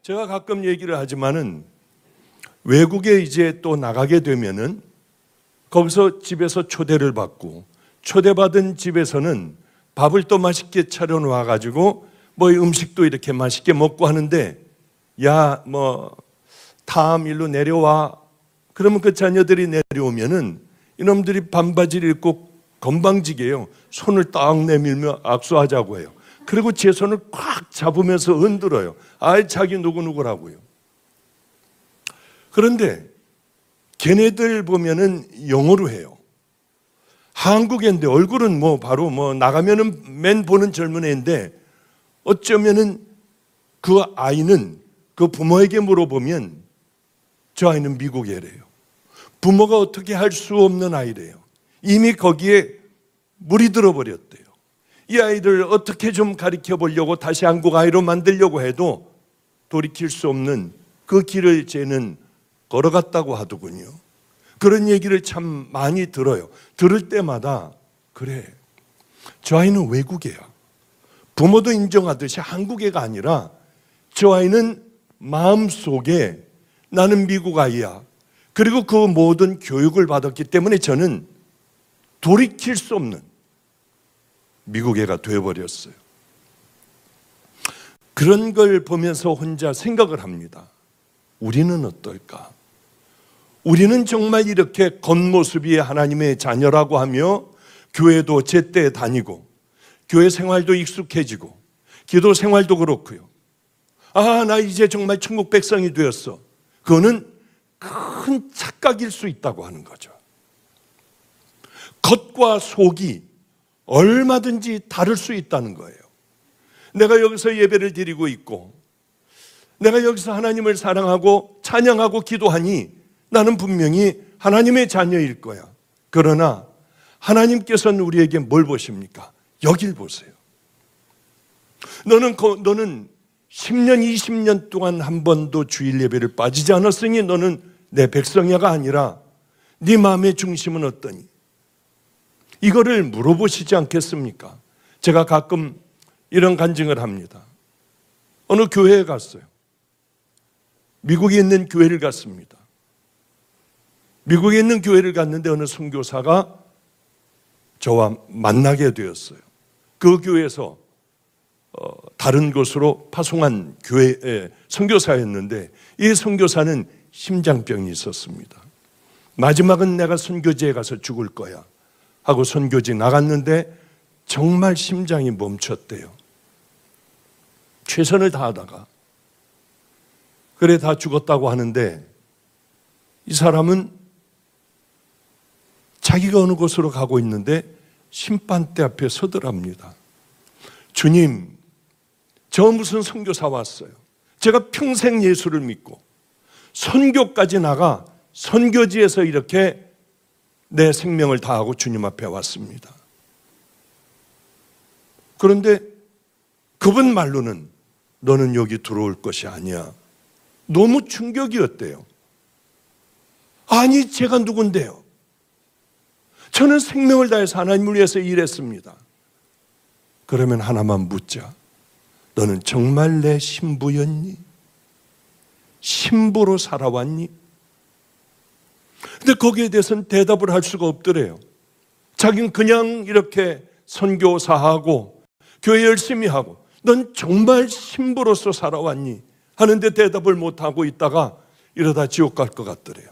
제가 가끔 얘기를 하지만은 외국에 이제 또 나가게 되면은 거기서 집에서 초대를 받고 초대받은 집에서는 밥을 또 맛있게 차려놓아 가지고 뭐 음식도 이렇게 맛있게 먹고 하는데 야, 뭐 다음 일로 내려와. 그러면 그 자녀들이 내려오면은 이놈들이 반바지를 입고 건방지게요. 손을 딱 내밀며 악수하자고 해요. 그리고 제 손을 꽉 잡으면서 흔들어요. 아이, 자기 누구누구라고요. 그런데 걔네들 보면은 영어로 해요. 한국인데 얼굴은 뭐 바로 뭐 나가면은 맨 보는 젊은 애인데 어쩌면은 그 아이는 그 부모에게 물어보면 저 아이는 미국 애래요. 부모가 어떻게 할 수 없는 아이래요. 이미 거기에 물이 들어버렸대요. 이 아이를 어떻게 좀 가르쳐 보려고 다시 한국 아이로 만들려고 해도 돌이킬 수 없는 그 길을 쟤는 걸어갔다고 하더군요. 그런 얘기를 참 많이 들어요. 들을 때마다 그래, 저 아이는 외국애야. 부모도 인정하듯이 한국애가 아니라 저 아이는 마음속에 나는 미국 아이야. 그리고 그 모든 교육을 받았기 때문에 저는 돌이킬 수 없는 미국애가 되어버렸어요. 그런 걸 보면서 혼자 생각을 합니다. 우리는 어떨까? 우리는 정말 이렇게 겉모습이 하나님의 자녀라고 하며 교회도 제때 다니고 교회 생활도 익숙해지고 기도 생활도 그렇고요. 아, 나 이제 정말 천국 백성이 되었어. 그거는 큰 착각일 수 있다고 하는 거죠. 겉과 속이 얼마든지 다를 수 있다는 거예요. 내가 여기서 예배를 드리고 있고 내가 여기서 하나님을 사랑하고 찬양하고 기도하니 나는 분명히 하나님의 자녀일 거야. 그러나 하나님께서는 우리에게 뭘 보십니까? 여길 보세요. 너는 10년, 20년 동안 한 번도 주일 예배를 빠지지 않았으니 너는 내 백성야가 아니라 네 마음의 중심은 어떠니? 이거를 물어보시지 않겠습니까? 제가 가끔 이런 간증을 합니다. 어느 교회에 갔어요. 미국에 있는 교회를 갔습니다. 미국에 있는 교회를 갔는데 어느 선교사가 저와 만나게 되었어요. 그 교회에서 다른 곳으로 파송한 교회의 선교사였는데 이 선교사는 심장병이 있었습니다. 마지막은 내가 선교지에 가서 죽을 거야 하고 선교지 나갔는데 정말 심장이 멈췄대요. 최선을 다하다가 그래 다 죽었다고 하는데 이 사람은 자기가 어느 곳으로 가고 있는데 심판대 앞에 서더랍니다. 주님, 저 무슨 선교사 왔어요. 제가 평생 예수를 믿고 선교까지 나가 선교지에서 이렇게 내 생명을 다하고 주님 앞에 왔습니다. 그런데 그분 말로는 너는 여기 들어올 것이 아니야. 너무 충격이었대요. 아니, 제가 누군데요? 저는 생명을 다해서 하나님을 위해서 일했습니다. 그러면 하나만 묻자. 너는 정말 내 신부였니? 신부로 살아왔니? 근데 거기에 대해서는 대답을 할 수가 없더래요. 자기는 그냥 이렇게 선교사하고 교회 열심히 하고 넌 정말 신부로서 살아왔니? 하는데 대답을 못하고 있다가 이러다 지옥 갈 것 같더래요.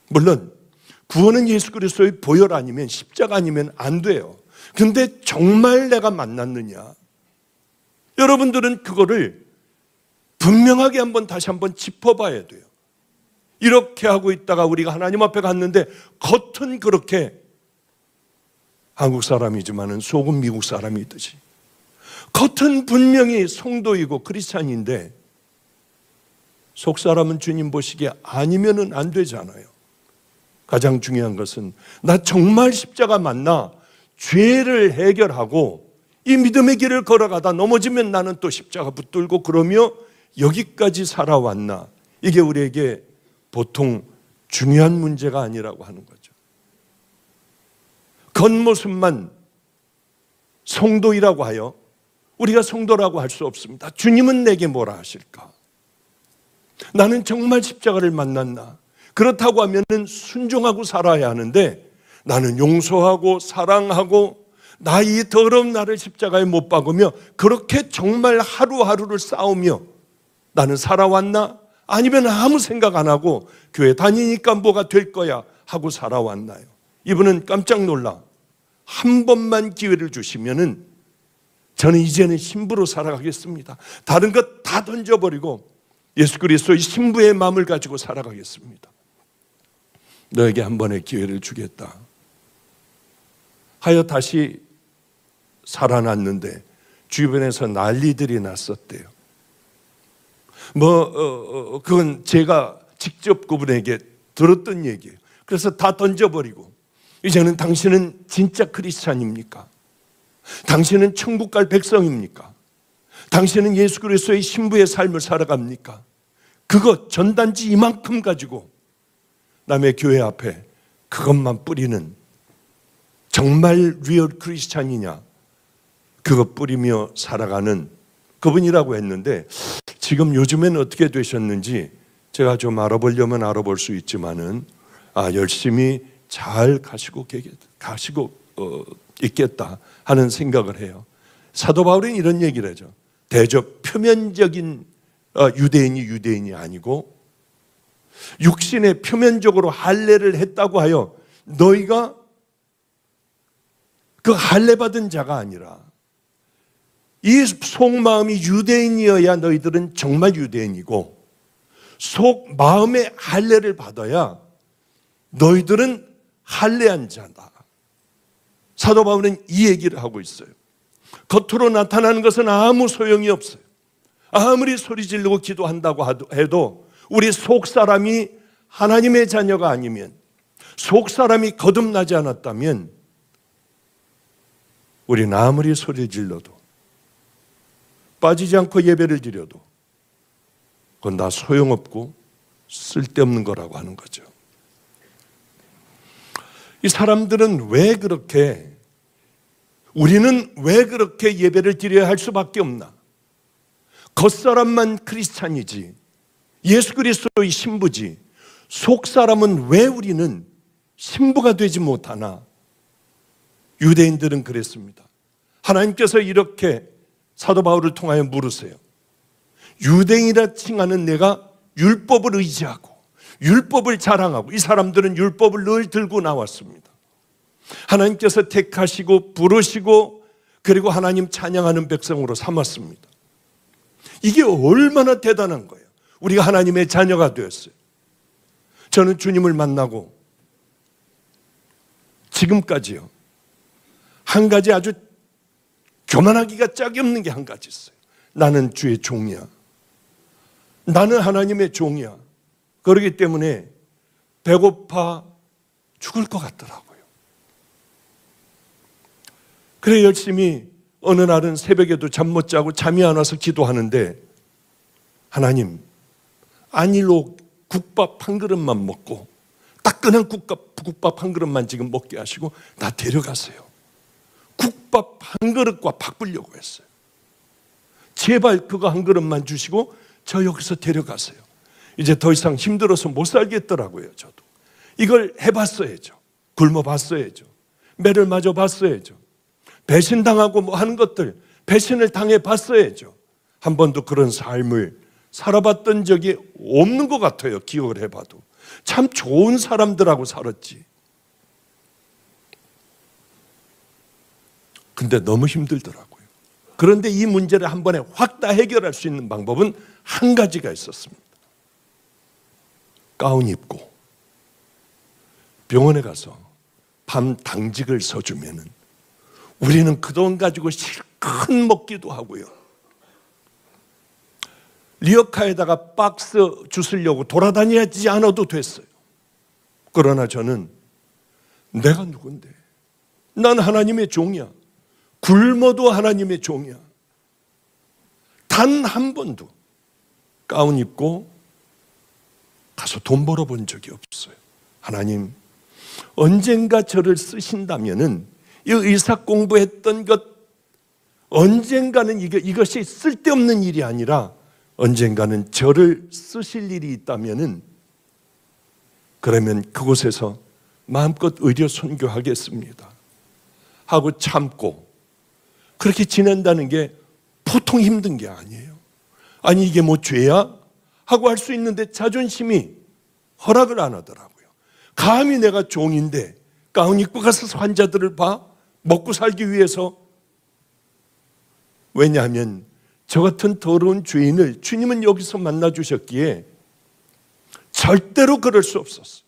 물론 구원은 예수 그리스도의 보혈 아니면 십자가 아니면 안 돼요. 근데 정말 내가 만났느냐? 여러분들은 그거를 분명하게 다시 한번 짚어봐야 돼요. 이렇게 하고 있다가 우리가 하나님 앞에 갔는데 겉은 그렇게 한국 사람이지만은 속은 미국 사람이듯이 겉은 분명히 성도이고 크리스찬인데 속 사람은 주님 보시기에 아니면은 안 되잖아요. 가장 중요한 것은 나 정말 십자가 만나 죄를 해결하고 이 믿음의 길을 걸어가다 넘어지면 나는 또 십자가 붙들고 그러며 여기까지 살아왔나? 이게 우리에게 보통 중요한 문제가 아니라고 하는 거죠. 겉모습만 성도이라고 하여 우리가 성도라고 할 수 없습니다. 주님은 내게 뭐라 하실까? 나는 정말 십자가를 만났나? 그렇다고 하면은 순종하고 살아야 하는데 나는 용서하고 사랑하고 나 이 더러운 나를 십자가에 못 박으며 그렇게 정말 하루하루를 싸우며 나는 살아왔나? 아니면 아무 생각 안 하고 교회 다니니까 뭐가 될 거야 하고 살아왔나요? 이분은 깜짝 놀라. 한 번만 기회를 주시면은 저는 이제는 신부로 살아가겠습니다. 다른 것 다 던져버리고 예수 그리스도의 신부의 마음을 가지고 살아가겠습니다. 너에게 한 번의 기회를 주겠다 하여 다시 살아났는데 주변에서 난리들이 났었대요. 그건 제가 직접 그분에게 들었던 얘기예요. 그래서 다 던져버리고 이제는 당신은 진짜 크리스찬입니까? 당신은 천국 갈 백성입니까? 당신은 예수 그리스도의 신부의 삶을 살아갑니까? 그거 전단지 이만큼 가지고 남의 교회 앞에 그것만 뿌리는 정말 리얼 크리스찬이냐? 그거 뿌리며 살아가는 그분이라고 했는데 지금 요즘엔 어떻게 되셨는지 제가 좀 알아보려면 알아볼 수 있지만은 열심히 잘 가시고 있겠다 하는 생각을 해요. 사도 바울은 이런 얘기를 하죠. 대적 표면적인 유대인이 아니고 육신의 표면적으로 할례를 했다고 하여 너희가 그 할례 받은 자가 아니라 이 속마음이 유대인이어야 너희들은 정말 유대인이고 속마음의 할례를 받아야 너희들은 할례한 자다. 사도 바울은 이 얘기를 하고 있어요. 겉으로 나타나는 것은 아무 소용이 없어요. 아무리 소리 지르고 기도한다고 해도 우리 속사람이 하나님의 자녀가 아니면, 속사람이 거듭나지 않았다면 우리는 아무리 소리 질러도 빠지지 않고 예배를 드려도 그건 다 소용없고 쓸데없는 거라고 하는 거죠. 이 사람들은 우리는 왜 그렇게 예배를 드려야 할 수밖에 없나? 겉사람만 크리스찬이지, 예수 그리스도의 신부지, 속사람은 왜 우리는 신부가 되지 못하나? 유대인들은 그랬습니다. 하나님께서 이렇게 사도 바울을 통하여 물으세요. 유대인이라 칭하는 내가 율법을 의지하고 율법을 자랑하고, 이 사람들은 율법을 늘 들고 나왔습니다. 하나님께서 택하시고 부르시고 그리고 하나님 찬양하는 백성으로 삼았습니다. 이게 얼마나 대단한 거예요. 우리가 하나님의 자녀가 되었어요. 저는 주님을 만나고 지금까지요, 한 가지 아주 교만하기가 짝이 없는 게 한 가지 있어요. 나는 주의 종이야. 나는 하나님의 종이야. 그렇기 때문에 배고파 죽을 것 같더라고요. 그래 열심히 어느 날은 새벽에도 잠 못 자고 잠이 안 와서 기도하는데, 하나님, 안일로 국밥 한 그릇만 먹고 따끈한 국밥 한 그릇만 지금 먹게 하시고 나 데려가세요. 국밥 한 그릇과 바꾸려고 했어요. 제발 그거 한 그릇만 주시고 저 여기서 데려가세요. 이제 더 이상 힘들어서 못 살겠더라고요. 저도 이걸 해봤어야죠. 굶어봤어야죠. 매를 맞아봤어야죠. 배신당하고 뭐 하는 것들, 배신을 당해봤어야죠. 한 번도 그런 삶을 살아봤던 적이 없는 것 같아요. 기억을 해봐도 참 좋은 사람들하고 살았지. 근데 너무 힘들더라고요. 그런데 이 문제를 한 번에 확 다 해결할 수 있는 방법은 한 가지가 있었습니다. 가운 입고 병원에 가서 밤 당직을 서주면은 우리는 그 돈 가지고 실컷 먹기도 하고요. 리어카에다가 박스 주스려고 돌아다니지 않아도 됐어요. 그러나 저는 내가 누군데? 난 하나님의 종이야. 굶어도 하나님의 종이야. 단 한 번도 가운 입고 가서 돈 벌어본 적이 없어요. 하나님, 언젠가 저를 쓰신다면은 이 의사 공부했던 것 언젠가는 이것이 쓸데없는 일이 아니라 언젠가는 저를 쓰실 일이 있다면은 그러면 그곳에서 마음껏 의료 선교하겠습니다 하고 참고 그렇게 지낸다는 게 보통 힘든 게 아니에요. 아니 이게 뭐 죄야? 하고 할 수 있는데 자존심이 허락을 안 하더라고요. 감히 내가 종인데 가운 입고 가서 환자들을 봐? 먹고 살기 위해서? 왜냐하면 저 같은 더러운 죄인을 주님은 여기서 만나주셨기에 절대로 그럴 수 없었어요.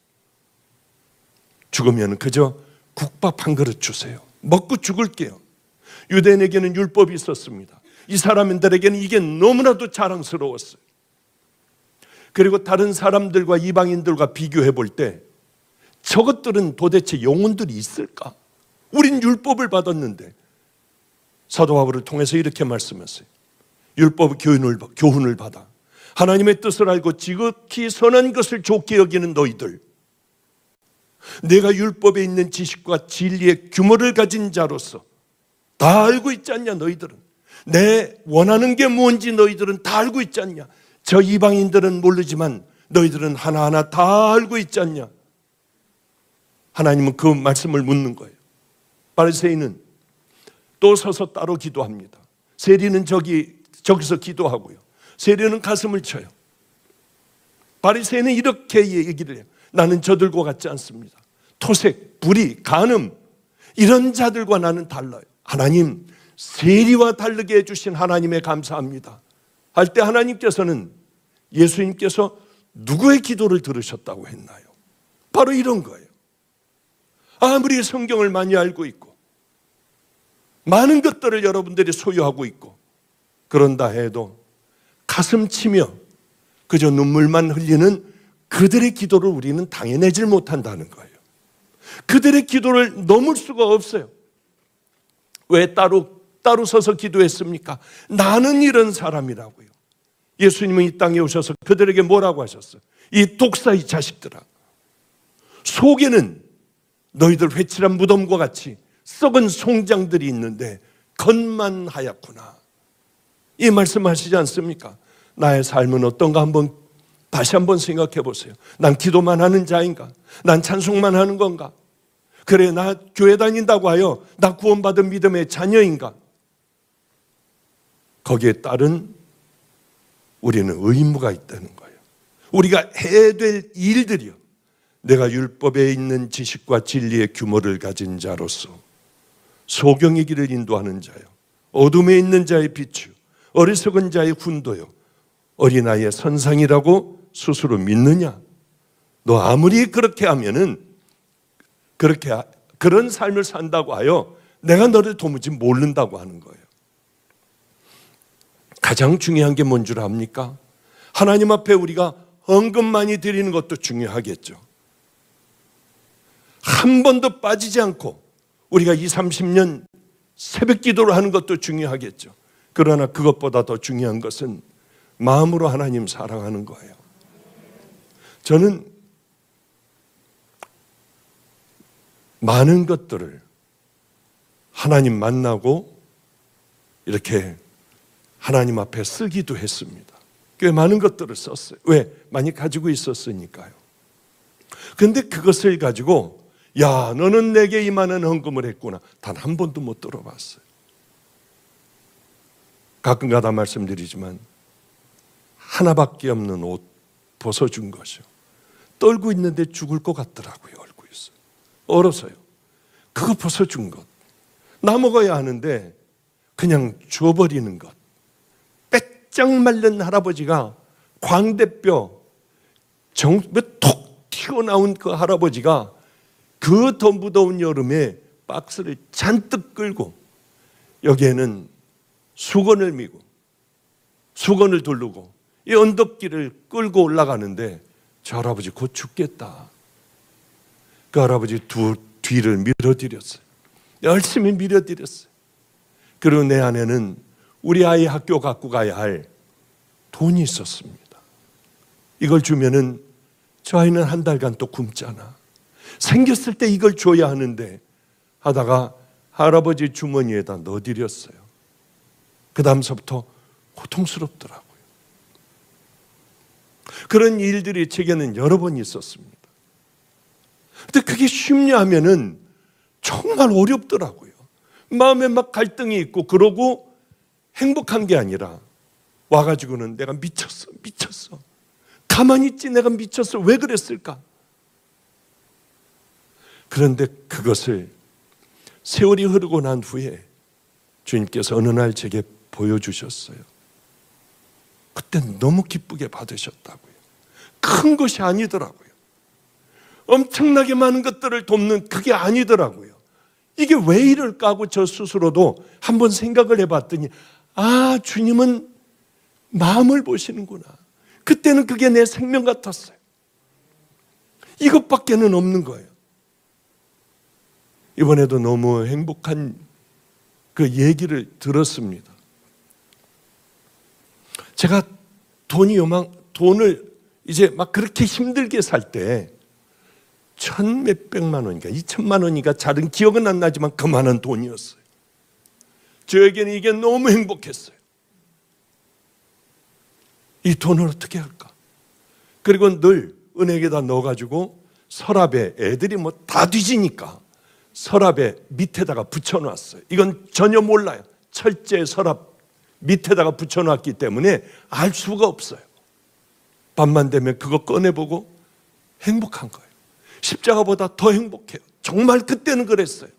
죽으면 그저 국밥 한 그릇 주세요. 먹고 죽을게요. 유대인에게는 율법이 있었습니다. 이 사람들에게는 이게 너무나도 자랑스러웠어요. 그리고 다른 사람들과 이방인들과 비교해 볼 때 저것들은 도대체 영혼들이 있을까? 우린 율법을 받았는데 사도 바울을 통해서 이렇게 말씀했어요. 율법 교훈을 받아 하나님의 뜻을 알고 지극히 선한 것을 좋게 여기는 너희들, 내가 율법에 있는 지식과 진리의 규모를 가진 자로서 다 알고 있지 않냐? 너희들은 내 원하는 게 뭔지 너희들은 다 알고 있지 않냐? 저 이방인들은 모르지만 너희들은 하나하나 다 알고 있지 않냐? 하나님은 그 말씀을 묻는 거예요. 바리새인은 또 서서 따로 기도합니다. 세리는 저기서 기도하고요. 세리는 가슴을 쳐요. 바리새인은 이렇게 얘기를 해요. 나는 저들과 같지 않습니다. 토색, 불의, 간음 이런 자들과 나는 달라요. 하나님, 세리와 다르게 해주신 하나님에 감사합니다 할 때 하나님께서는 예수님께서 누구의 기도를 들으셨다고 했나요? 바로 이런 거예요. 아무리 성경을 많이 알고 있고 많은 것들을 여러분들이 소유하고 있고 그런다 해도 가슴 치며 그저 눈물만 흘리는 그들의 기도를 우리는 당해내질 못한다는 거예요. 그들의 기도를 넘을 수가 없어요. 왜 따로 서서 기도했습니까? 나는 이런 사람이라고요. 예수님은 이 땅에 오셔서 그들에게 뭐라고 하셨어요? 이 독사의 자식들아, 속에는 너희들 회칠한 무덤과 같이 썩은 송장들이 있는데 겉만 하얗구나. 이 말씀하시지 않습니까? 나의 삶은 어떤가 다시 한번 생각해 보세요. 난 기도만 하는 자인가? 난 찬송만 하는 건가? 그래, 나 교회 다닌다고 하여 나 구원받은 믿음의 자녀인가? 거기에 따른 우리는 의무가 있다는 거예요. 우리가 해야 될 일들이요, 내가 율법에 있는 지식과 진리의 규모를 가진 자로서 소경의 길을 인도하는 자요, 어둠에 있는 자의 빛이요, 어리석은 자의 훈도요, 어린아이의 선상이라고 스스로 믿느냐? 너 아무리 그렇게 하면은 그런 삶을 산다고 하여 내가 너를 도무지 모른다고 하는 거예요. 가장 중요한 게 뭔 줄 압니까? 하나님 앞에 우리가 헌금 많이 드리는 것도 중요하겠죠. 한 번도 빠지지 않고 우리가 20, 30년 새벽 기도를 하는 것도 중요하겠죠. 그러나 그것보다 더 중요한 것은 마음으로 하나님 사랑하는 거예요. 저는 많은 것들을 하나님 만나고 이렇게 하나님 앞에 쓰기도 했습니다. 꽤 많은 것들을 썼어요. 왜? 많이 가지고 있었으니까요. 그런데 그것을 가지고 야, 너는 내게 이만한 헌금을 했구나, 단 한 번도 못 들어봤어요. 가끔가다 말씀드리지만 하나밖에 없는 옷 벗어준 것이요, 떨고 있는데 죽을 것 같더라고요. 얼고 있어요. 얼어서요. 그거 벗어준 것, 나 먹어야 하는데 그냥 줘버리는 것. 빼짝 말른 할아버지가, 광대뼈 톡 튀어나온 그 할아버지가 그 더 무더운 여름에 박스를 잔뜩 끌고 여기에는 수건을 미고 수건을 두르고 이 언덕길을 끌고 올라가는데 저 할아버지 곧 죽겠다. 그 할아버지 뒤를 밀어드렸어요. 열심히 밀어드렸어요. 그리고 내 안에는 우리 아이 학교 갖고 가야 할 돈이 있었습니다. 이걸 주면은 저 아이는 한 달간 또 굶잖아. 생겼을 때 이걸 줘야 하는데 하다가 할아버지 주머니에다 넣어드렸어요. 그 다음서부터 고통스럽더라고요. 그런 일들이 제게는 여러 번 있었습니다. 근데 그게 쉽냐 하면은 정말 어렵더라고요. 마음에 막 갈등이 있고 그러고 행복한 게 아니라 와가지고는 내가 미쳤어. 가만히 있지 내가 미쳤어. 왜 그랬을까? 그런데 그것을 세월이 흐르고 난 후에 주님께서 어느 날 제게 보여주셨어요. 그때 너무 기쁘게 받으셨다고요. 큰 것이 아니더라고요. 엄청나게 많은 것들을 돕는 그게 아니더라고요. 이게 왜 이럴까 하고 저 스스로도 한번 생각을 해봤더니 주님은 마음을 보시는구나. 그때는 그게 내 생명 같았어요. 이것밖에는 없는 거예요. 이번에도 너무 행복한 그 얘기를 들었습니다. 제가 돈을 이제 막 그렇게 힘들게 살 때 천 몇백만 원인가 2천만 원인가 잘은 기억은 안 나지만 그만한 돈이었어요. 저에게는 이게 너무 행복했어요. 이 돈을 어떻게 할까? 그리고 늘 은행에다 넣어가지고 서랍에 애들이 뭐 다 뒤지니까 서랍에 밑에다가 붙여놨어요. 이건 전혀 몰라요. 철제 서랍 밑에다가 붙여놨기 때문에 알 수가 없어요. 밤만 되면 그거 꺼내보고 행복한 거예요. 십자가보다 더 행복해요. 정말 그때는 그랬어요.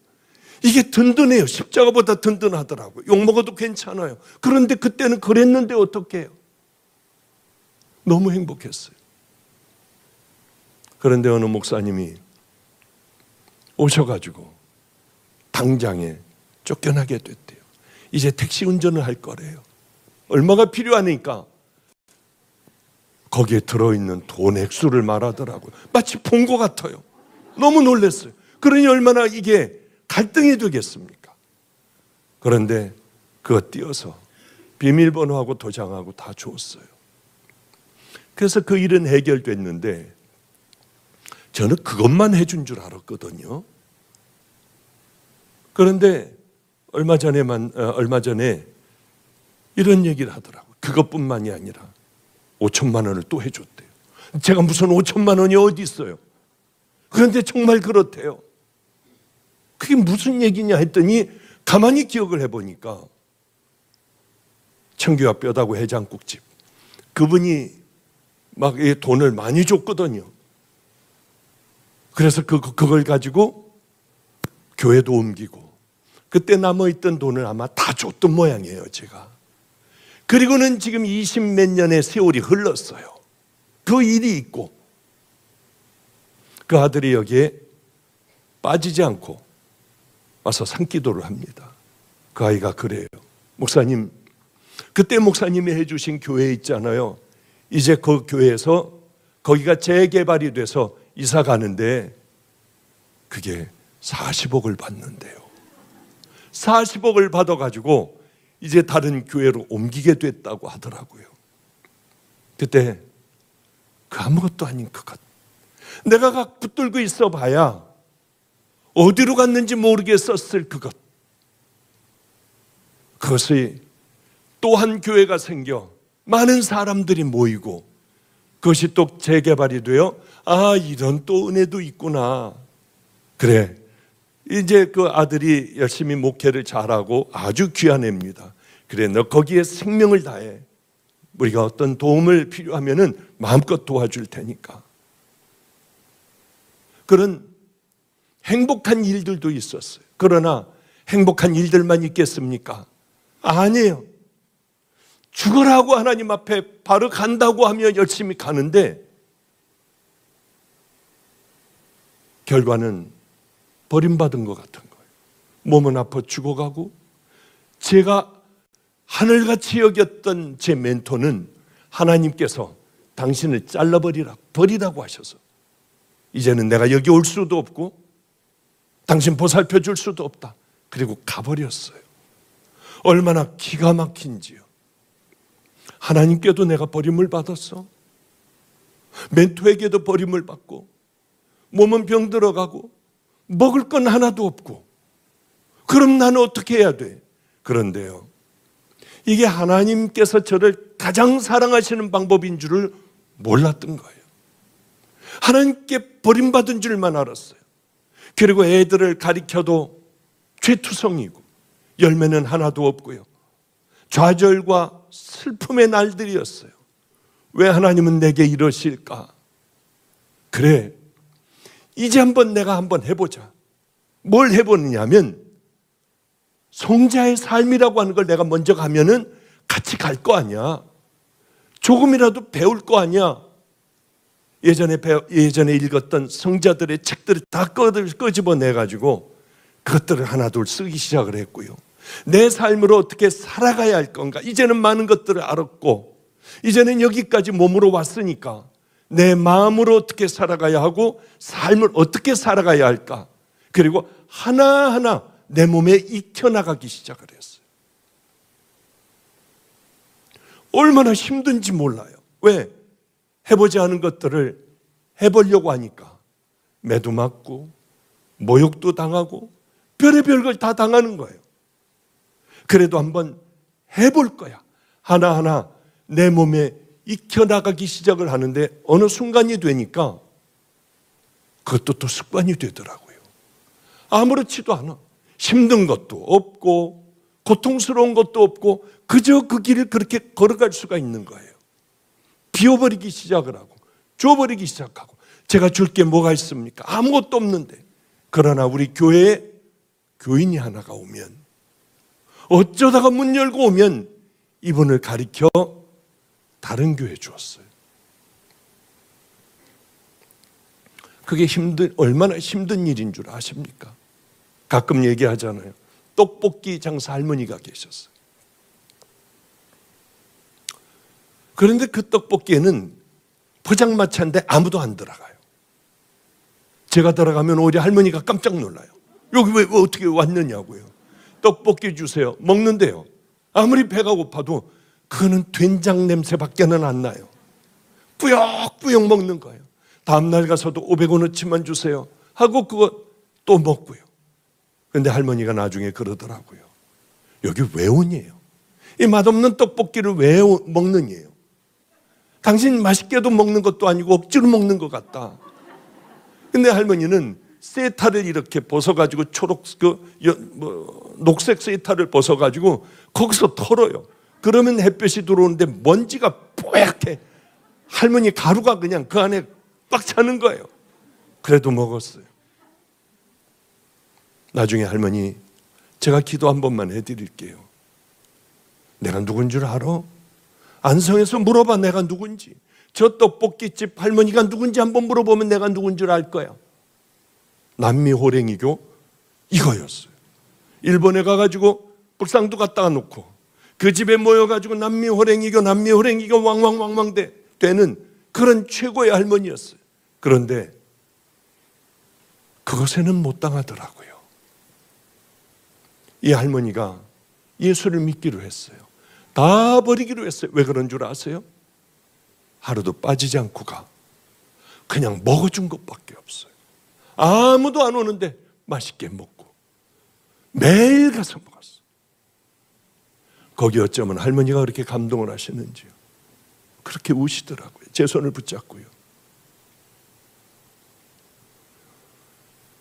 이게 든든해요. 십자가보다 든든하더라고요. 욕먹어도 괜찮아요. 그런데 그때는 그랬는데 어떻게 해요? 너무 행복했어요. 그런데 어느 목사님이 오셔가지고 당장에 쫓겨나게 됐대요. 이제 택시 운전을 할 거래요. 얼마가 필요하니까 거기에 들어있는 돈 액수를 말하더라고요. 마치 본 것 같아요. 너무 놀랐어요. 그러니 얼마나 이게 갈등이 되겠습니까? 그런데 그거 띄어서 비밀번호하고 도장하고 다 줬어요. 그래서 그 일은 해결됐는데 저는 그것만 해준 줄 알았거든요. 그런데 얼마 전에 이런 얘기를 하더라고요. 그것뿐만이 아니라 5천만 원을 또 해줬대요. 제가 무슨 5천만 원이 어디 있어요? 그런데 정말 그렇대요. 그게 무슨 얘기냐 했더니 가만히 기억을 해보니까 청교와 뼈다구 해장국집 그분이 막 돈을 많이 줬거든요. 그래서 그걸 가지고 교회도 옮기고 그때 남아있던 돈을 아마 다 줬던 모양이에요, 제가. 그리고는 지금 20몇 년의 세월이 흘렀어요. 그 일이 있고 그 아들이 여기에 빠지지 않고 와서 산기도를 합니다. 그 아이가 그래요. 목사님, 그때 목사님이 해주신 교회 있잖아요. 이제 그 교회에서 거기가 재개발이 돼서 이사 가는데 그게 40억을 받는데요. 40억을 받아가지고 이제 다른 교회로 옮기게 됐다고 하더라고요. 그때 그 아무것도 아닌 것 같아. 내가 붙들고 있어 봐야 어디로 갔는지 모르겠었을 그것. 그것이 또 한 교회가 생겨 많은 사람들이 모이고 그것이 또 재개발이 되어 이런 또 은혜도 있구나. 그래, 이제 그 아들이 열심히 목회를 잘하고 아주 귀한 애입니다. 그래, 너 거기에 생명을 다해. 우리가 어떤 도움을 필요하면은 마음껏 도와줄 테니까. 그런 행복한 일들도 있었어요. 그러나 행복한 일들만 있겠습니까? 아니에요. 죽으라고 하나님 앞에 바로 간다고 하며 열심히 가는데 결과는 버림받은 것 같은 거예요. 몸은 아파 죽어가고 제가 하늘같이 여겼던 제 멘토는 하나님께서 당신을 버리라고 하셔서 이제는 내가 여기 올 수도 없고 당신 보살펴 줄 수도 없다. 그리고 가버렸어요. 얼마나 기가 막힌지요. 하나님께도 내가 버림을 받았어. 멘토에게도 버림을 받고 몸은 병들어가고 먹을 건 하나도 없고 그럼 나는 어떻게 해야 돼? 그런데요, 이게 하나님께서 저를 가장 사랑하시는 방법인 줄을 몰랐던 거예요. 하나님께 버림받은 줄만 알았어요. 그리고 애들을 가리켜도 죄투성이고 열매는 하나도 없고요. 좌절과 슬픔의 날들이었어요. 왜 하나님은 내게 이러실까? 그래, 이제 내가 한번 해보자. 뭘 해보느냐면 송자의 삶이라고 하는 걸 내가 먼저 가면은 같이 갈 거 아니야. 조금이라도 배울 거 아니야. 예전에 읽었던 성자들의 책들을 다 끄집어내가지고 그것들을 하나둘 쓰기 시작을 했고요. 내 삶으로 어떻게 살아가야 할 건가. 이제는 많은 것들을 알았고 이제는 여기까지 몸으로 왔으니까 내 마음으로 어떻게 살아가야 하고 삶을 어떻게 살아가야 할까. 그리고 하나하나 내 몸에 익혀나가기 시작을 했어요. 얼마나 힘든지 몰라요. 왜? 해보지 않은 것들을 해보려고 하니까 매도 맞고 모욕도 당하고 별의별 걸 다 당하는 거예요. 그래도 한번 해볼 거야. 하나하나 내 몸에 익혀나가기 시작을 하는데 어느 순간이 되니까 그것도 또 습관이 되더라고요. 아무렇지도 않아. 힘든 것도 없고 고통스러운 것도 없고 그저 그 길을 그렇게 걸어갈 수가 있는 거예요. 비워버리기 시작을 하고 줘버리기 시작하고 제가 줄 게 뭐가 있습니까? 아무것도 없는데. 그러나 우리 교회에 교인이 하나가 오면 어쩌다가 문 열고 오면 이분을 가리켜 다른 교회에 주었어요. 그게 얼마나 힘든 일인 줄 아십니까? 가끔 얘기하잖아요. 떡볶이 장사 할머니가 계셨어요. 그런데 그 떡볶이에는 포장마차인데 아무도 안 들어가요. 제가 들어가면 오히려 할머니가 깜짝 놀라요. 여기 왜 어떻게 왔느냐고요. 떡볶이 주세요. 먹는데요. 아무리 배가 고파도 그거는 된장 냄새밖에는 안 나요. 뿌역뿌역 먹는 거예요. 다음날 가서도 500원어치만 주세요 하고 그거 또 먹고요. 그런데 할머니가 나중에 그러더라고요. 여기 왜 오니에요? 이 맛없는 떡볶이를 왜 먹느니에요? 당신 맛있게도 먹는 것도 아니고 억지로 먹는 것 같다. 근데 할머니는 세타를 이렇게 벗어가지고 녹색 세타를 벗어가지고 거기서 털어요. 그러면 햇볕이 들어오는데 먼지가 뽀얗게 할머니 가루가 그냥 그 안에 꽉 차는 거예요. 그래도 먹었어요. 나중에 할머니, 제가 기도 한 번만 해드릴게요. 내가 누군 줄 알아? 안성에서 물어봐, 내가 누군지. 저 떡볶이집 할머니가 누군지 한번 물어보면 내가 누군 줄 알 거야. 남미 호랭이교 이거였어요. 일본에 가가지고 불상도 갖다가 놓고 그 집에 모여가지고 남미 호랭이교 왕왕왕왕 되는 그런 최고의 할머니였어요. 그런데 그것에는 못 당하더라고요. 이 할머니가 예수를 믿기로 했어요. 다 버리기로 했어요. 왜 그런 줄 아세요? 하루도 빠지지 않고 가. 그냥 먹어준 것밖에 없어요. 아무도 안 오는데 맛있게 먹고 매일 가서 먹었어요. 거기 어쩌면 할머니가 그렇게 감동을 하시는지요. 그렇게 우시더라고요. 제 손을 붙잡고요.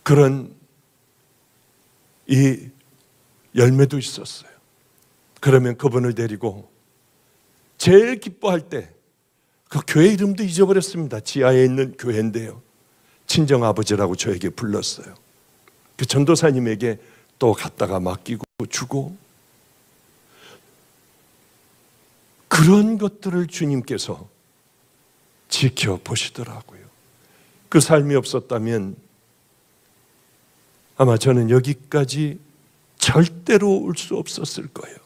그런 이 열매도 있었어요. 그러면 그분을 데리고 제일 기뻐할 때 그 교회 이름도 잊어버렸습니다. 지하에 있는 교회인데요. 친정아버지라고 저에게 불렀어요. 그 전도사님에게 또 갖다가 맡기고 주고 그런 것들을 주님께서 지켜보시더라고요. 그 삶이 없었다면 아마 저는 여기까지 절대로 올 수 없었을 거예요.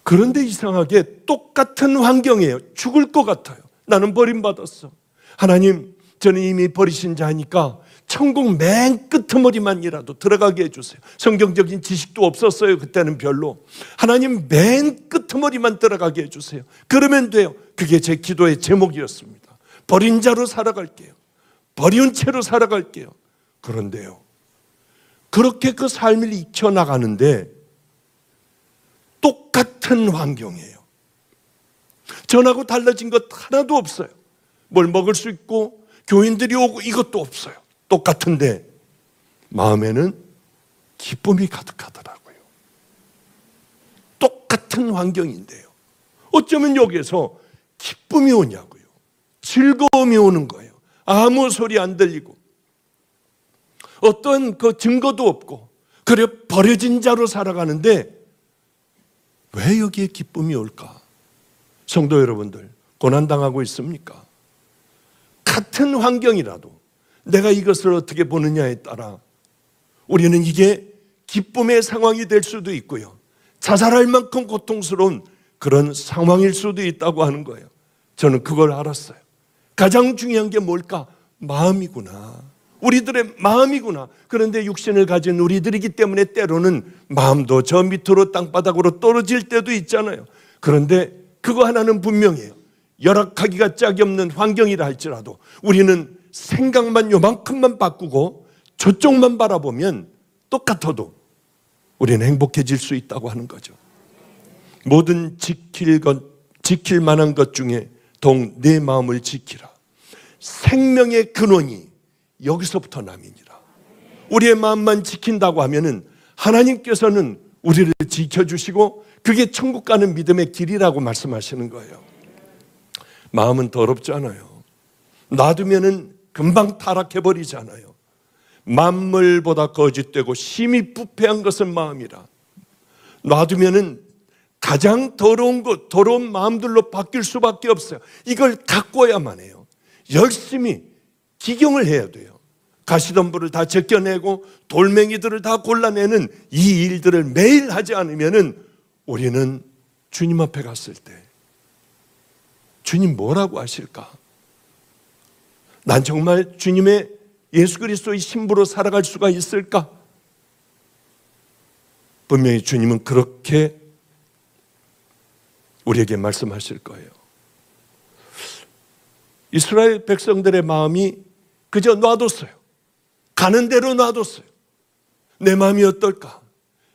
그런데 이상하게 똑같은 환경이에요. 죽을 것 같아요. 나는 버림받았어. 하나님, 저는 이미 버리신 자니까 천국 맨 끄트머리만이라도 들어가게 해주세요. 성경적인 지식도 없었어요. 그때는 별로. 하나님 맨 끄트머리만 들어가게 해주세요. 그러면 돼요. 그게 제 기도의 제목이었습니다. 버린 자로 살아갈게요. 버린 채로 살아갈게요. 그런데요, 그렇게 그 삶을 익혀나가는데 똑같은 환경이에요. 전하고 달라진 것 하나도 없어요. 뭘 먹을 수 있고 교인들이 오고 이것도 없어요. 똑같은데 마음에는 기쁨이 가득하더라고요. 똑같은 환경인데요. 어쩌면 여기에서 기쁨이 오냐고요. 즐거움이 오는 거예요. 아무 소리 안 들리고 어떤 그 증거도 없고 그래 버려진 자로 살아가는데 왜 여기에 기쁨이 올까? 성도 여러분들, 고난당하고 있습니까? 같은 환경이라도 내가 이것을 어떻게 보느냐에 따라 우리는 이게 기쁨의 상황이 될 수도 있고요, 자살할 만큼 고통스러운 그런 상황일 수도 있다고 하는 거예요. 저는 그걸 알았어요. 가장 중요한 게 뭘까? 마음이구나. 우리들의 마음이구나. 그런데 육신을 가진 우리들이기 때문에 때로는 마음도 저 밑으로 땅바닥으로 떨어질 때도 있잖아요. 그런데 그거 하나는 분명해요. 열악하기가 짝이 없는 환경이라 할지라도 우리는 생각만 요만큼만 바꾸고 저쪽만 바라보면 똑같아도 우리는 행복해질 수 있다고 하는 거죠. 모든 지킬 만한 것 중에 동 내 마음을 지키라. 생명의 근원이 여기서부터 남이니라. 우리의 마음만 지킨다고 하면은 하나님께서는 우리를 지켜주시고 그게 천국 가는 믿음의 길이라고 말씀하시는 거예요. 마음은 더럽잖아요. 놔두면은 금방 타락해버리잖아요. 만물보다 거짓되고 심히 부패한 것은 마음이라. 놔두면은 가장 더러운 것, 더러운 마음들로 바뀔 수밖에 없어요. 이걸 가꿔야만 해요. 열심히 기경을 해야 돼요. 가시덤불을 다 제껴내고 돌멩이들을 다 골라내는 이 일들을 매일 하지 않으면은 우리는 주님 앞에 갔을 때 주님 뭐라고 하실까? 난 정말 주님의 예수 그리스도의 신부로 살아갈 수가 있을까? 분명히 주님은 그렇게 우리에게 말씀하실 거예요. 이스라엘 백성들의 마음이 그저 놔뒀어요. 가는 대로 놔뒀어요. 내 마음이 어떨까?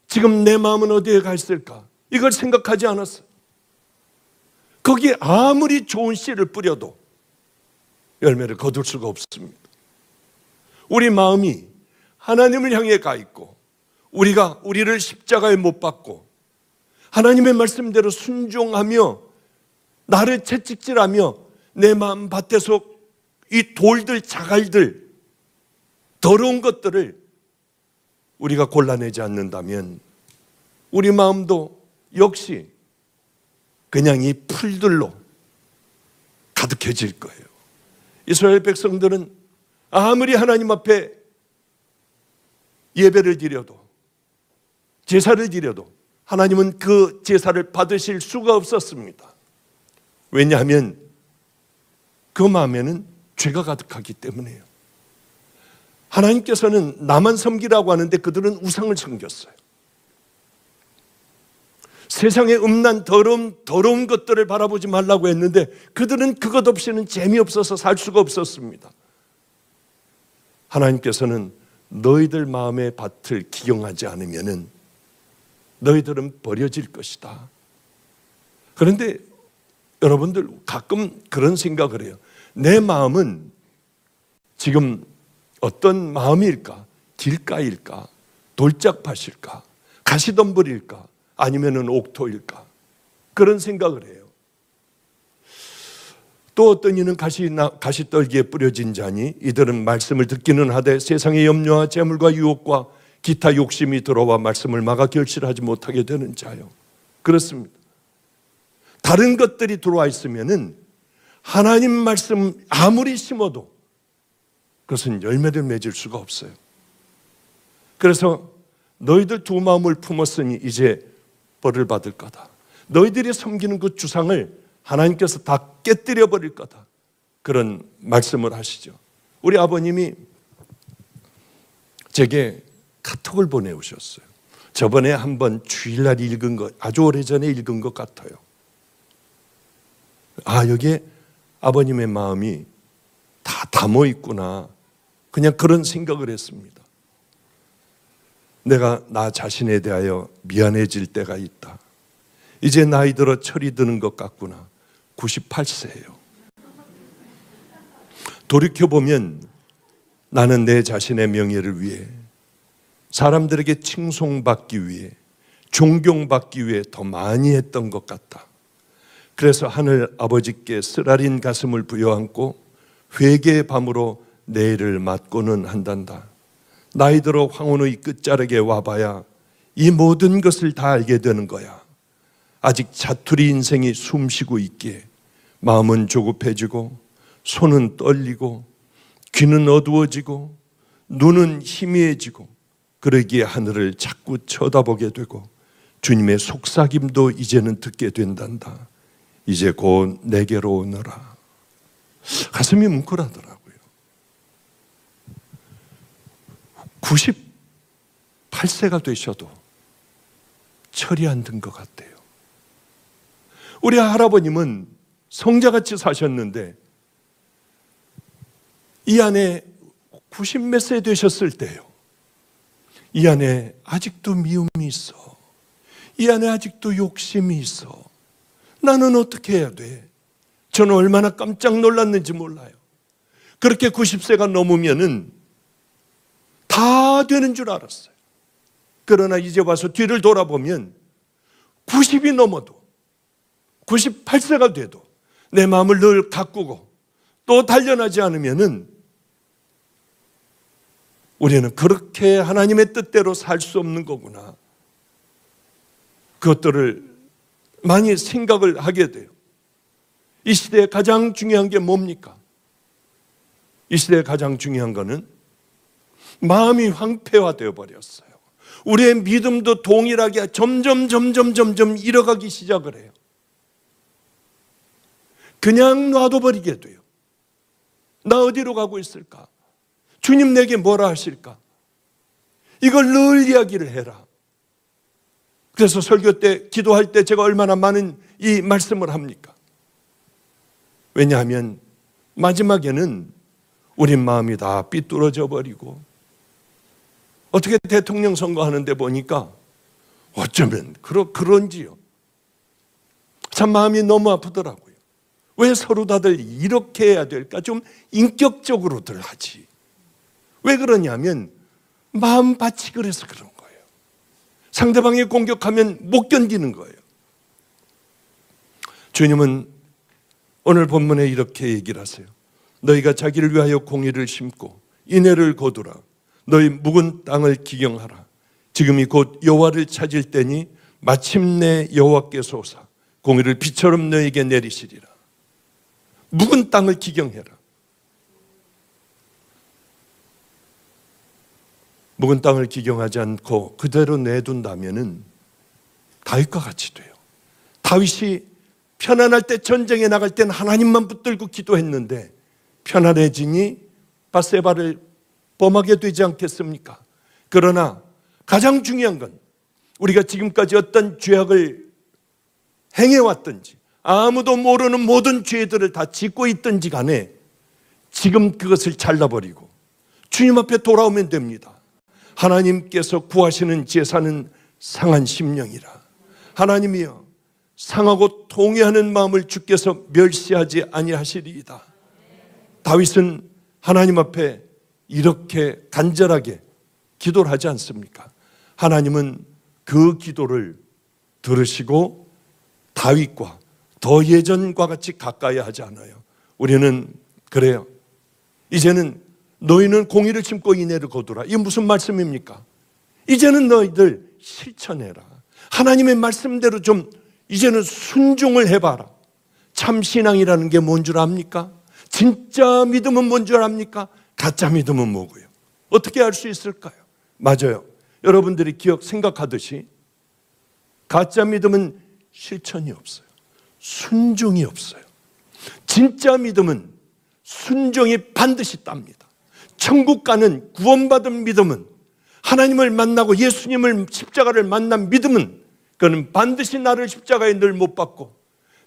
지금 내 마음은 어디에 가 있을까? 이걸 생각하지 않았어요. 거기에 아무리 좋은 씨를 뿌려도 열매를 거둘 수가 없습니다. 우리 마음이 하나님을 향해 가 있고 우리가 우리를 십자가에 못 박고 하나님의 말씀대로 순종하며 나를 채찍질하며 내 마음 밭에서 이 돌들, 자갈들, 더러운 것들을 우리가 골라내지 않는다면 우리 마음도 역시 그냥 이 풀들로 가득해질 거예요. 이스라엘 백성들은 아무리 하나님 앞에 예배를 드려도 제사를 드려도 하나님은 그 제사를 받으실 수가 없었습니다. 왜냐하면 그 마음에는 죄가 가득하기 때문에요. 하나님께서는 나만 섬기라고 하는데 그들은 우상을 섬겼어요. 세상의 음란 더러운 것들을 바라보지 말라고 했는데 그들은 그것 없이는 재미없어서 살 수가 없었습니다. 하나님께서는 너희들 마음의 밭을 기경하지 않으면은 너희들은 버려질 것이다. 그런데 여러분들 가끔 그런 생각을 해요. 내 마음은 지금 어떤 마음일까? 길가일까? 돌짝밭일까? 가시덤불일까? 아니면은 옥토일까? 그런 생각을 해요. 또 어떤 이는 가시떨기에 뿌려진 자니 이들은 말씀을 듣기는 하되 세상의 염려와 재물과 유혹과 기타 욕심이 들어와 말씀을 막아 결실하지 못하게 되는 자요. 그렇습니다. 다른 것들이 들어와 있으면은 하나님 말씀 아무리 심어도 그것은 열매를 맺을 수가 없어요. 그래서 너희들 두 마음을 품었으니 이제 벌을 받을 거다. 너희들이 섬기는 그 주상을 하나님께서 다 깨뜨려 버릴 거다. 그런 말씀을 하시죠. 우리 아버님이 제게 카톡을 보내오셨어요. 저번에 한번 주일날 읽은 것, 아주 오래전에 읽은 것 같아요. 아, 여기에 아버님의 마음이 다 담아 있구나. 그냥 그런 생각을 했습니다. 내가 나 자신에 대하여 미안해질 때가 있다. 이제 나이 들어 철이 드는 것 같구나. 98세예요. 돌이켜보면 나는 내 자신의 명예를 위해, 사람들에게 칭송받기 위해, 존경받기 위해 더 많이 했던 것 같다. 그래서 하늘 아버지께 쓰라린 가슴을 부여안고 회개의 밤으로 내일을 맞고는 한단다. 나이 들어 황혼의 끝자락에 와봐야 이 모든 것을 다 알게 되는 거야. 아직 자투리 인생이 숨쉬고 있기에 마음은 조급해지고 손은 떨리고 귀는 어두워지고 눈은 희미해지고, 그러기에 하늘을 자꾸 쳐다보게 되고 주님의 속삭임도 이제는 듣게 된단다. 이제 곧 내게로 오너라. 가슴이 뭉클하더라고요. 98세가 되셔도 철이 안 든 것 같아요. 우리 할아버님은 성자같이 사셨는데 이 안에 90몇 세 되셨을 때요, 이 안에 아직도 미움이 있어. 이 안에 아직도 욕심이 있어. 나는 어떻게 해야 돼? 저는 얼마나 깜짝 놀랐는지 몰라요. 그렇게 90세가 넘으면은 다 되는 줄 알았어요. 그러나 이제 와서 뒤를 돌아보면 90이 넘어도, 98세가 돼도 내 마음을 늘 가꾸고 또 단련하지 않으면은 우리는 그렇게 하나님의 뜻대로 살 수 없는 거구나. 그것들을 많이 생각을 하게 돼요. 이 시대에 가장 중요한 게 뭡니까? 이 시대에 가장 중요한 거는 마음이 황폐화되어 버렸어요. 우리의 믿음도 동일하게 점점 잃어가기 시작을 해요. 그냥 놔둬버리게 돼요. 나 어디로 가고 있을까? 주님 내게 뭐라 하실까? 이걸 늘 이야기를 해라. 그래서 설교 때, 기도할 때 제가 얼마나 많은 이 말씀을 합니까? 왜냐하면 마지막에는 우리 마음이 다 삐뚤어져 버리고, 어떻게 대통령 선거하는데 보니까 어쩌면 그런지요. 참 마음이 너무 아프더라고요. 왜 서로 다들 이렇게 해야 될까? 좀 인격적으로들 하지. 왜 그러냐면 마음밭이 그래서 그런 거예요. 상대방이 공격하면 못 견디는 거예요. 주님은 오늘 본문에 이렇게 얘기를 하세요. 너희가 자기를 위하여 공의를 심고 인애를 거두라. 너희 묵은 땅을 기경하라. 지금이 곧 여호와를 찾을 때니 마침내 여호와께서 오사 공의를 비처럼 너희에게 내리시리라. 묵은 땅을 기경해라. 묵은 땅을 기경하지 않고 그대로 내둔다면은 다윗과 같이 돼요. 다윗이 편안할 때, 전쟁에 나갈 때는 하나님만 붙들고 기도했는데 편안해지니 밧세바를 범하게 되지 않겠습니까? 그러나 가장 중요한 건 우리가 지금까지 어떤 죄악을 행해왔든지 아무도 모르는 모든 죄들을 다 짓고 있든지 간에 지금 그것을 잘라버리고 주님 앞에 돌아오면 됩니다. 하나님께서 구하시는 제사는 상한 심령이라. 하나님이여, 상하고 통회하는 마음을 주께서 멸시하지 아니하시리이다. 다윗은 하나님 앞에 이렇게 간절하게 기도를 하지 않습니까? 하나님은 그 기도를 들으시고 다윗과 더 예전과 같이 가까이 하지 않아요. 우리는 그래요. 이제는 너희는 공의를 심고 인애를 거두라. 이게 무슨 말씀입니까? 이제는 너희들 실천해라. 하나님의 말씀대로 좀 이제는 순종을 해봐라. 참 신앙이라는 게 뭔 줄 압니까? 진짜 믿음은 뭔 줄 압니까? 가짜 믿음은 뭐고요? 어떻게 알 수 있을까요? 맞아요. 여러분들이 생각하듯이 가짜 믿음은 실천이 없어요. 순종이 없어요. 진짜 믿음은 순종이 반드시 따릅니다. 천국 가는 구원받은 믿음은, 하나님을 만나고 예수님을 십자가를 만난 믿음은, 그는 반드시 나를 십자가에 늘 못 박고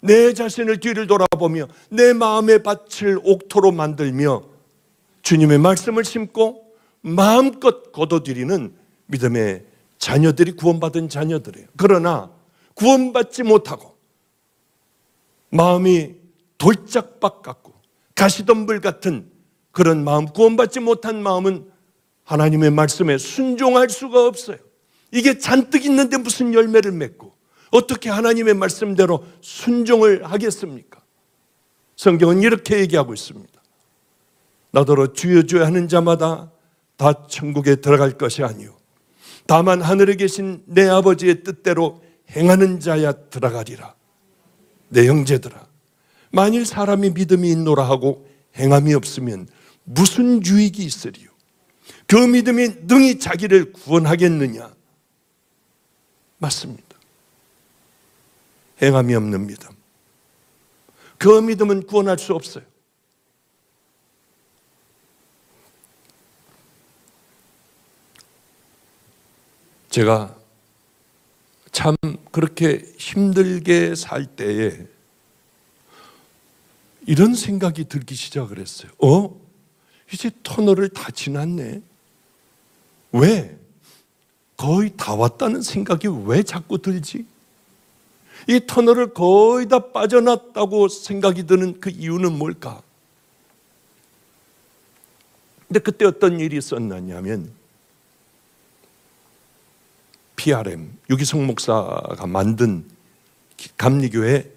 내 자신을 뒤를 돌아보며 내 마음의 밭을 옥토로 만들며 주님의 말씀을 심고 마음껏 거둬들이는 믿음의 자녀들이 구원받은 자녀들이에요. 그러나 구원받지 못하고 마음이 돌짝박 같고 가시덤불 같은 그런 마음, 구원받지 못한 마음은 하나님의 말씀에 순종할 수가 없어요. 이게 잔뜩 있는데 무슨 열매를 맺고 어떻게 하나님의 말씀대로 순종을 하겠습니까? 성경은 이렇게 얘기하고 있습니다. 나더러 주여 주여 하는 자마다 다 천국에 들어갈 것이 아니요 다만 하늘에 계신 내 아버지의 뜻대로 행하는 자야 들어가리라. 내 형제들아, 만일 사람이 믿음이 있노라 하고 행함이 없으면 무슨 유익이 있으리요? 그 믿음이 능히 자기를 구원하겠느냐? 맞습니다. 행함이 없는 믿음, 그 믿음은 구원할 수 없어요. 제가 참 그렇게 힘들게 살 때에 이런 생각이 들기 시작을 했어요. 이제 터널을 다 지났네. 왜? 거의 다 왔다는 생각이 왜 자꾸 들지? 이 터널을 거의 다 빠져났다고 생각이 드는 그 이유는 뭘까? 근데 그때 어떤 일이 있었냐면 PRM, 유기성 목사가 만든 감리교회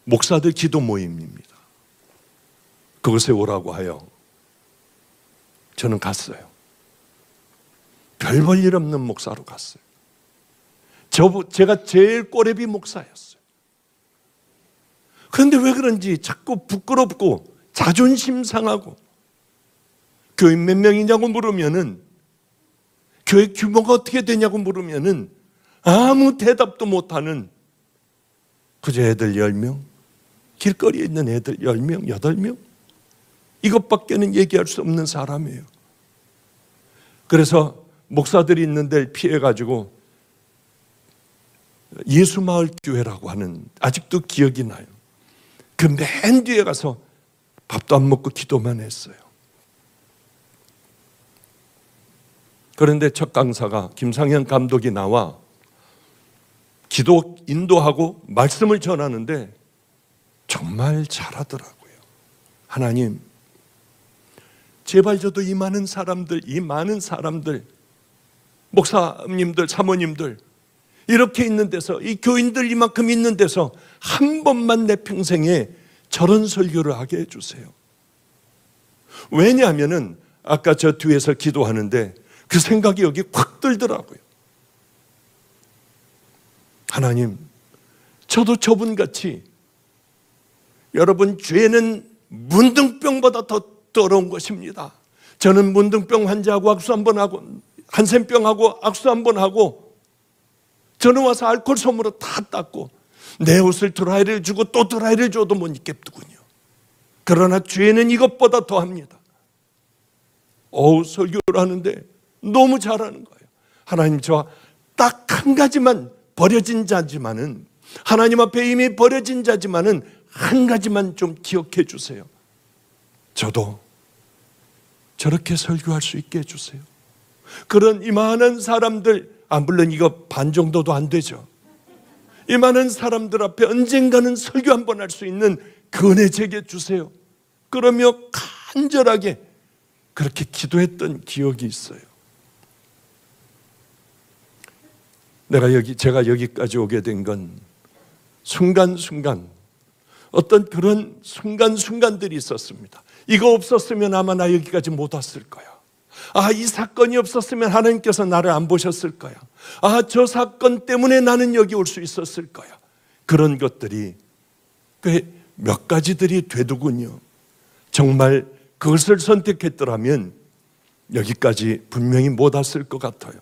목사들 기도 모임입니다. 그것에 오라고 하여 저는 갔어요. 별 볼 일 없는 목사로 갔어요. 제가 제일 꼬레비 목사였어요. 그런데 왜 그런지 자꾸 부끄럽고 자존심 상하고 교인 몇 명이냐고 물으면은 교회 규모가 어떻게 되냐고 물으면은 아무 대답도 못하는 그저 애들 10명, 길거리에 있는 애들 10명, 8명 이것밖에는 얘기할 수 없는 사람이에요. 그래서 목사들이 있는 데를 피해가지고 예수마을교회라고 하는, 아직도 기억이 나요. 그 맨 뒤에 가서 밥도 안 먹고 기도만 했어요. 그런데 첫 강사가 김상현 감독이 나와 기도 인도하고 말씀을 전하는데 정말 잘하더라고요. 하나님, 제발 저도 이 많은 사람들, 목사님들, 사모님들 이렇게 있는 데서, 이 교인들 이만큼 있는 데서 한 번만 내 평생에 저런 설교를 하게 해주세요. 왜냐하면은 아까 저 뒤에서 기도하는데 그 생각이 여기 확 들더라고요. 하나님, 저도 저분같이, 여러분, 죄는 문둥병보다 더 더러운 것입니다. 저는 문둥병 환자하고 악수 한번 하고, 한센병하고 악수 한번 하고, 저는 와서 알코올 솜으로 다 닦고 내 옷을 드라이를 주고 또 드라이를 줘도 못 입겠더군요. 그러나 죄는 이것보다 더합니다. 설교를 하는데 너무 잘하는 거예요. 하나님, 저 딱 한 가지만 버려진 자지만은, 하나님 앞에 이미 버려진 자지만은 한 가지만 좀 기억해 주세요. 저도 저렇게 설교할 수 있게 해주세요. 그런 이 많은 사람들, 물론 이거 반 정도도 안 되죠. 이 많은 사람들 앞에 언젠가는 설교 한번 할 수 있는 그 은혜 제게 주세요. 그러며 간절하게 그렇게 기도했던 기억이 있어요. 제가 여기까지 오게 된 건 순간순간, 어떤 그런 순간순간들이 있었습니다. 이거 없었으면 아마 나 여기까지 못 왔을 거야. 이 사건이 없었으면 하나님께서 나를 안 보셨을 거야. 저 사건 때문에 나는 여기 올 수 있었을 거야. 그런 것들이 몇 가지들이 되더군요. 정말 그것을 선택했더라면 여기까지 분명히 못 왔을 것 같아요.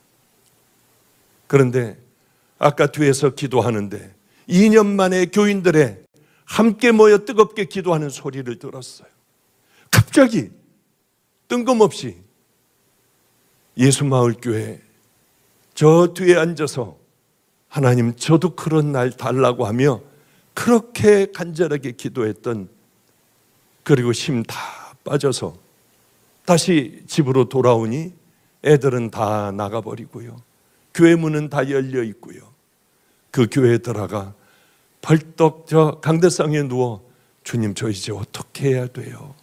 그런데 아까 뒤에서 기도하는데 2년 만에 교인들의 함께 모여 뜨겁게 기도하는 소리를 들었어요. 갑자기 뜬금없이 예수마을교회 저 뒤에 앉아서 하나님, 저도 그런 날 달라고 하며 그렇게 간절하게 기도했던, 그리고 힘 다 빠져서 다시 집으로 돌아오니 애들은 다 나가버리고요, 교회 문은 다 열려 있고요, 그 교회에 들어가 벌떡 저 강대상에 누워 주님, 저 이제 어떻게 해야 돼요?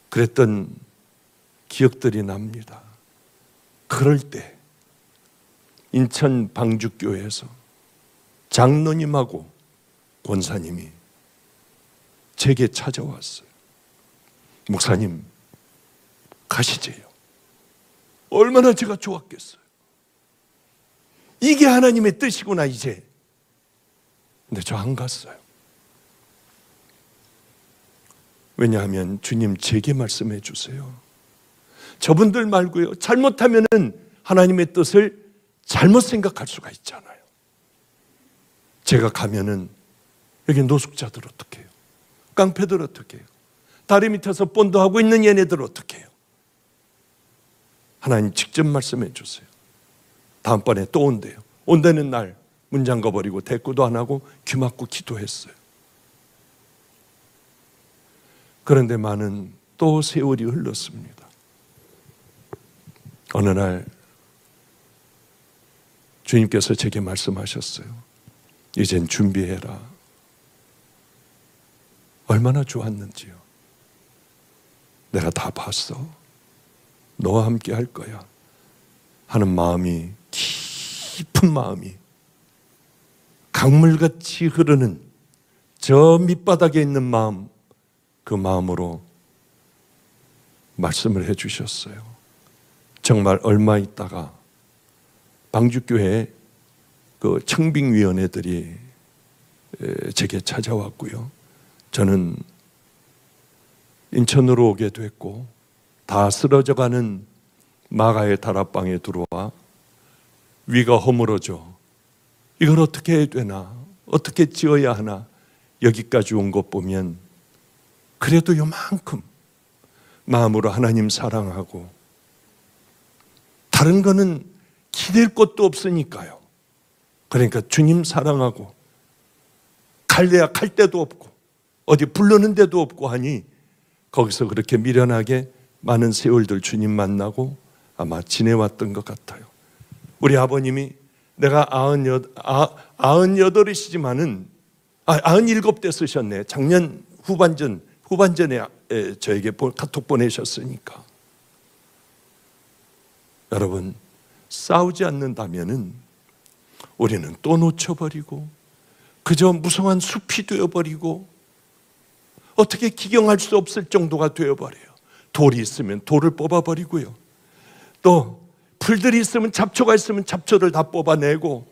그랬던 기억들이 납니다. 그럴 때 인천 방주교회에서 장로님하고 권사님이 제게 찾아왔어요. 목사님, 가시제요. 얼마나 제가 좋았겠어요. 이게 하나님의 뜻이구나 이제. 근데 저 안 갔어요. 왜냐하면 주님 제게 말씀해 주세요. 저분들 말고요, 잘못하면은 하나님의 뜻을 잘못 생각할 수가 있잖아요. 제가 가면은 여기 노숙자들 어떻게 해요? 깡패들 어떻게 해요? 다리 밑에서 본도하고 있는 얘네들 어떻게 해요? 하나님 직접 말씀해 주세요. 다음번에 또 온대요. 온다는 날 문 잠가버리고 대꾸도 안 하고 귀 막고 기도했어요. 그런데 많은 또 세월이 흘렀습니다. 어느 날 주님께서 제게 말씀하셨어요. 이젠 준비해라. 얼마나 좋았는지요. 내가 다 봤어. 너와 함께 할 거야 하는 마음이, 깊은 마음이 강물같이 흐르는 저 밑바닥에 있는 마음, 그 마음으로 말씀을 해 주셨어요. 정말 얼마 있다가 방주교회 그 청빙위원회들이 제게 찾아왔고요. 저는 인천으로 오게 됐고, 다 쓰러져가는 마가의 다락방에 들어와 위가 허물어져 이걸 어떻게 해야 되나, 어떻게 지어야 하나, 여기까지 온 것 보면 그래도 요만큼 마음으로 하나님 사랑하고 다른 거는 기댈 것도 없으니까요. 그러니까 주님 사랑하고 갈래야 갈 데도 없고 어디 부르는 데도 없고 하니 거기서 그렇게 미련하게 많은 세월들 주님 만나고 아마 지내왔던 것 같아요. 우리 아버님이 내가 98이시지만은 97대 쓰셨네. 작년 후반전에 저에게 카톡 보내셨으니까. 여러분, 싸우지 않는다면은 우리는 또 놓쳐버리고 그저 무성한 숲이 되어버리고 어떻게 기경할 수 없을 정도가 되어버려요. 돌이 있으면 돌을 뽑아버리고요. 또 풀들이 있으면 잡초가 있으면 잡초를 다 뽑아내고,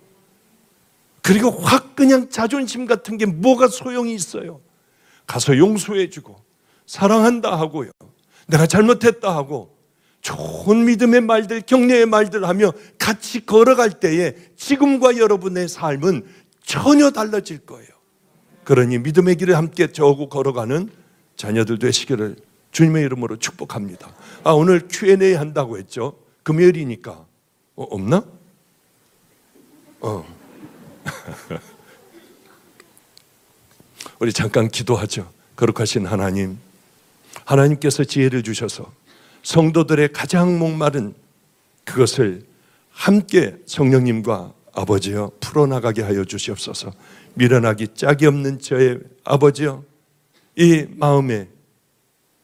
그리고 확 그냥 자존심 같은 게 뭐가 소용이 있어요. 가서 용서해주고 사랑한다 하고요, 내가 잘못했다 하고 좋은 믿음의 말들, 격려의 말들 하며 같이 걸어갈 때에 지금과 여러분의 삶은 전혀 달라질 거예요. 그러니 믿음의 길을 함께 저고 걸어가는 자녀들 되시기를 주님의 이름으로 축복합니다. 오늘 Q&A 한다고 했죠. 금요일이니까 없나? 우리 잠깐 기도하죠. 거룩하신 하나님, 하나님께서 지혜를 주셔서 성도들의 가장 목마른 그것을 함께 성령님과 아버지여 풀어나가게 하여 주시옵소서. 미련하기 짝이 없는 저의 아버지여, 이 마음에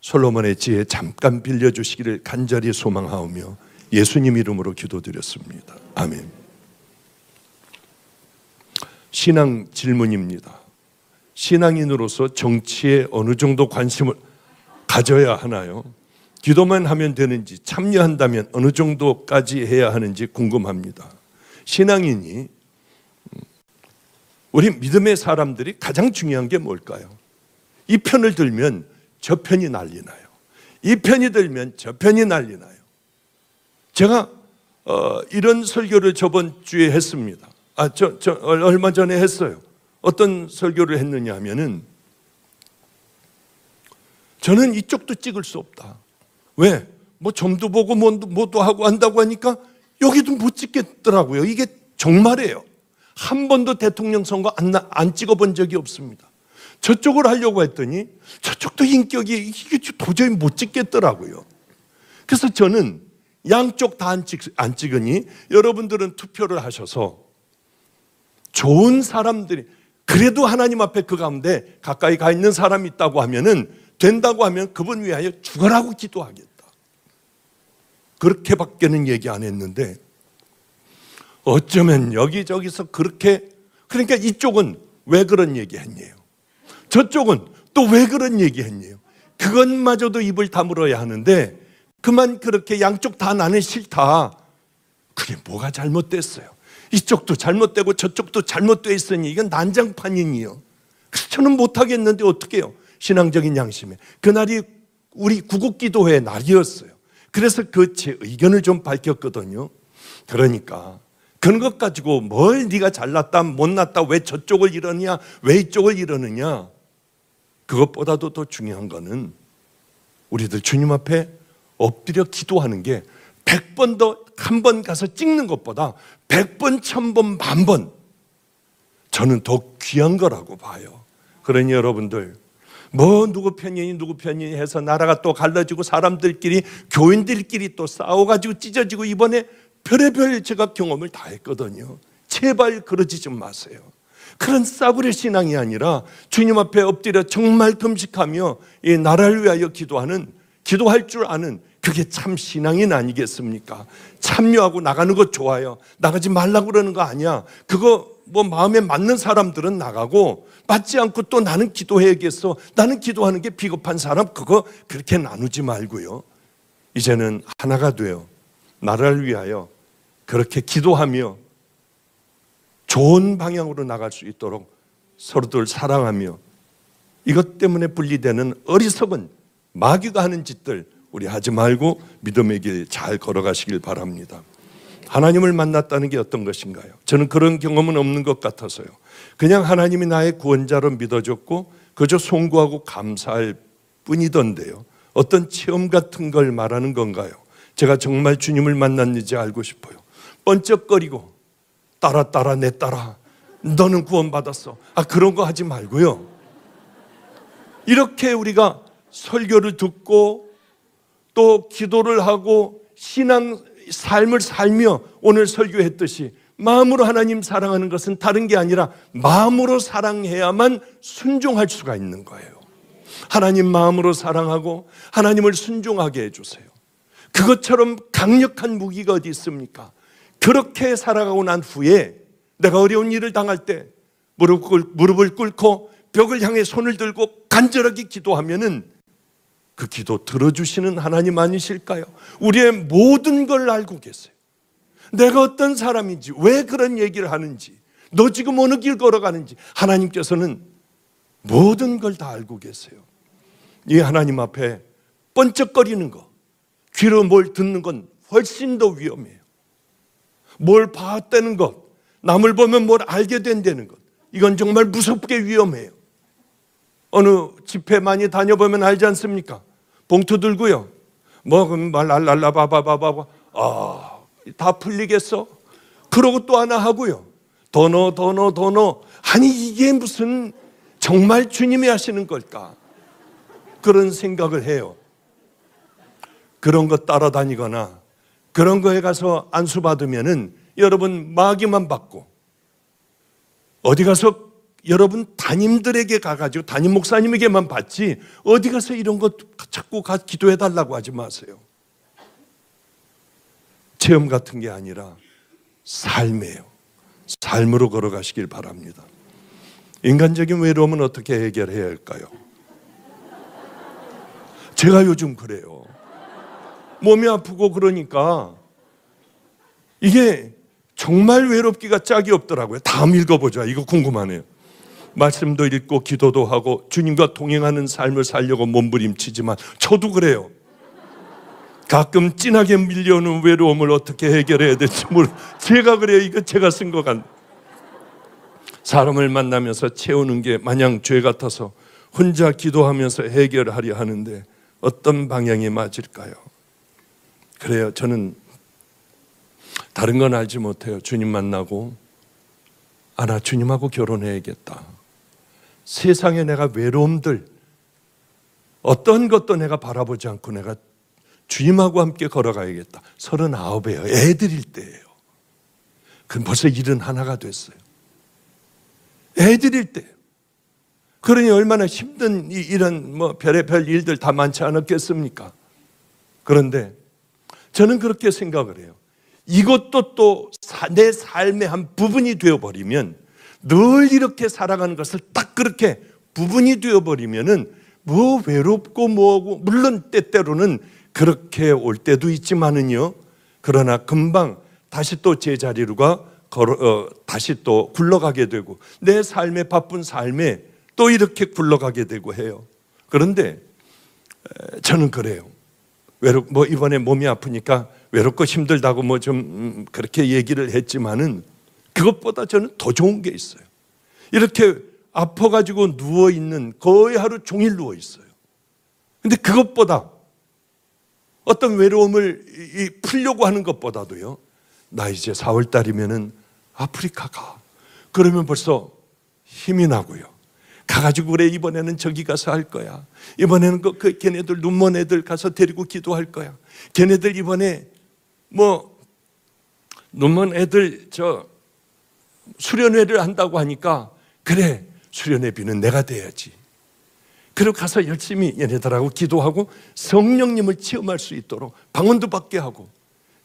솔로몬의 지혜 잠깐 빌려주시기를 간절히 소망하오며 예수님 이름으로 기도드렸습니다. 아멘. 신앙 질문입니다. 신앙인으로서 정치에 어느 정도 관심을 가져야 하나요? 기도만 하면 되는지, 참여한다면 어느 정도까지 해야 하는지 궁금합니다. 신앙인이, 우리 믿음의 사람들이 가장 중요한 게 뭘까요? 이 편을 들면 저 편이 난리 나요. 이 편이 들면 저 편이 난리 나요. 제가 이런 설교를 저번 주에 했습니다. 얼마 전에 했어요. 어떤 설교를 했느냐 하면은, 저는 이쪽도 찍을 수 없다. 왜? 뭐 점도 보고 뭐도 하고 한다고 하니까 여기도 못 찍겠더라고요. 이게 정말이에요. 한 번도 대통령 선거 안 찍어본 적이 없습니다. 저쪽을 하려고 했더니 저쪽도 인격이 이게 도저히 못 찍겠더라고요. 그래서 저는 양쪽 다 안 찍으니 여러분들은 투표를 하셔서 좋은 사람들이, 그래도 하나님 앞에 그 가운데 가까이 가 있는 사람이 있다고 하면은, 된다고 하면 그분 위하여 죽어라고 기도하겠다. 그렇게밖에는 얘기 안 했는데, 어쩌면 여기저기서 그렇게, 그러니까 이쪽은 왜 그런 얘기 했냐요, 저쪽은 또 왜 그런 얘기 했냐요. 그것마저도 입을 다물어야 하는데, 그만 그렇게 양쪽 다 나는 싫다. 그게 뭐가 잘못됐어요? 이쪽도 잘못되고 저쪽도 잘못되어 있으니 이건 난장판이니요. 그래서 저는 못하겠는데 어떻게 해요? 신앙적인 양심에. 그날이 우리 구국기도회의 날이었어요. 그래서 그 제 의견을 좀 밝혔거든요. 그러니까 그런 것 가지고 뭘 네가 잘났다 못났다, 왜 저쪽을 이러느냐, 왜 이쪽을 이러느냐. 그것보다도 더 중요한 거는 우리들 주님 앞에 엎드려 기도하는 게 100번 더 한 번 가서 찍는 것보다 100번, 1000번, 10,000번 저는 더 귀한 거라고 봐요. 그러니 여러분들, 뭐 누구 편이니 누구 편이니 해서 나라가 또 갈라지고 사람들끼리, 교인들끼리 또 싸워가지고 찢어지고, 이번에 별의별 제가 경험을 다 했거든요. 제발 그러지 좀 마세요. 그런 싸구려 신앙이 아니라 주님 앞에 엎드려 정말 금식하며 이 나라를 위하여 기도할 줄 아는, 그게 참 신앙인 아니겠습니까? 참여하고 나가는 것 좋아요. 나가지 말라고 그러는 거 아니야. 그거 뭐 마음에 맞는 사람들은 나가고, 맞지 않고 또 나는 기도해야겠어, 나는 기도하는 게 비겁한 사람, 그거 그렇게 나누지 말고요. 이제는 하나가 돼요. 나라를 위하여 그렇게 기도하며 좋은 방향으로 나갈 수 있도록 서로들 사랑하며, 이것 때문에 분리되는 어리석은 마귀가 하는 짓들 우리 하지 말고 믿음의 길 잘 걸어가시길 바랍니다. 하나님을 만났다는 게 어떤 것인가요? 저는 그런 경험은 없는 것 같아서요. 그냥 하나님이 나의 구원자로 믿어줬고 그저 송구하고 감사할 뿐이던데요. 어떤 체험 같은 걸 말하는 건가요? 제가 정말 주님을 만났는지 알고 싶어요. 번쩍거리고 따라 내 따라 너는 구원받았어, 그런 거 하지 말고요. 이렇게 우리가 설교를 듣고 또 기도를 하고 신앙 삶을 살며 오늘 설교했듯이 마음으로 하나님 사랑하는 것은 다른 게 아니라 마음으로 사랑해야만 순종할 수가 있는 거예요. 하나님 마음으로 사랑하고 하나님을 순종하게 해주세요. 그것처럼 강력한 무기가 어디 있습니까? 그렇게 살아가고 난 후에 내가 어려운 일을 당할 때 무릎을 꿇고 벽을 향해 손을 들고 간절하게 기도하면은 그 기도 들어주시는 하나님 아니실까요? 우리의 모든 걸 알고 계세요. 내가 어떤 사람인지, 왜 그런 얘기를 하는지, 너 지금 어느 길 걸어가는지 하나님께서는 모든 걸 다 알고 계세요. 이 하나님 앞에 번쩍거리는 거, 귀로 뭘 듣는 건 훨씬 더 위험해요. 뭘 봤다는 것, 남을 보면 뭘 알게 된다는 것, 이건 정말 무섭게 위험해요. 어느 집회 많이 다녀보면 알지 않습니까? 봉투 들고요, 랄랄라바바바바, 다 풀리겠어? 그러고 또 하나 하고요, 더 넣어. 아니 이게 무슨 정말 주님이 하시는 걸까? 그런 생각을 해요. 그런 거 따라다니거나 그런 거에 가서 안수 받으면은 여러분 마귀만 받고, 어디 가서 여러분 담임들에게 가가지고 담임 목사님에게만 받지 어디 가서 이런 거 자꾸 기도해 달라고 하지 마세요. 체험 같은 게 아니라 삶이에요. 삶으로 걸어가시길 바랍니다. 인간적인 외로움은 어떻게 해결해야 할까요? 제가 요즘 그래요. 몸이 아프고 그러니까 이게 정말 외롭기가 짝이 없더라고요. 다음 읽어보자. 이거 궁금하네요. 말씀도 읽고 기도도 하고 주님과 동행하는 삶을 살려고 몸부림치지만 저도 그래요. 가끔 진하게 밀려오는 외로움을 어떻게 해결해야 될지 제가 그래요. 이거 제가 쓴 것 같아요. 사람을 만나면서 채우는 게 마냥 죄 같아서 혼자 기도하면서 해결하려 하는데 어떤 방향이 맞을까요? 그래요. 저는 다른 건 알지 못해요. 주님 만나고 나 주님하고 결혼해야겠다. 세상에 내가 외로움들 어떤 것도 내가 바라보지 않고 내가 주님하고 함께 걸어가야겠다. 39이에요. 애들일 때예요. 그럼 벌써 71가 됐어요. 애들일 때. 그러니 얼마나 힘든 이런 별의별 일들 다 많지 않았겠습니까? 그런데 저는 그렇게 생각을 해요. 이것도 또 내 삶의 한 부분이 되어버리면, 늘 이렇게 살아가는 것을 딱 그렇게 부분이 되어버리면은 뭐 외롭고 뭐하고, 물론 때때로는 그렇게 올 때도 있지만은요, 그러나 금방 다시 또 제자리로 다시 또 굴러가게 되고, 내 삶의 바쁜 삶에 또 이렇게 굴러가게 되고 해요. 그런데 저는 그래요. 이번에 몸이 아프니까 외롭고 힘들다고 좀 그렇게 얘기를 했지만은, 그것보다 저는 더 좋은 게 있어요. 이렇게 아파가지고 누워있는, 거의 하루 종일 누워있어요. 근데 그것보다, 어떤 외로움을 풀려고 하는 것보다도요, 나 이제 4월달이면은 아프리카 가. 그러면 벌써 힘이 나고요. 가가지고 그래, 이번에는 저기 가서 할 거야. 이번에는 걔네들 눈먼 애들 가서 데리고 기도할 거야. 걔네들 이번에 눈먼 애들 수련회를 한다고 하니까, 그래, 수련회비는 내가 대야지. 그리고 가서 열심히 얘네들하고 기도하고 성령님을 체험할 수 있도록 방언도 받게 하고,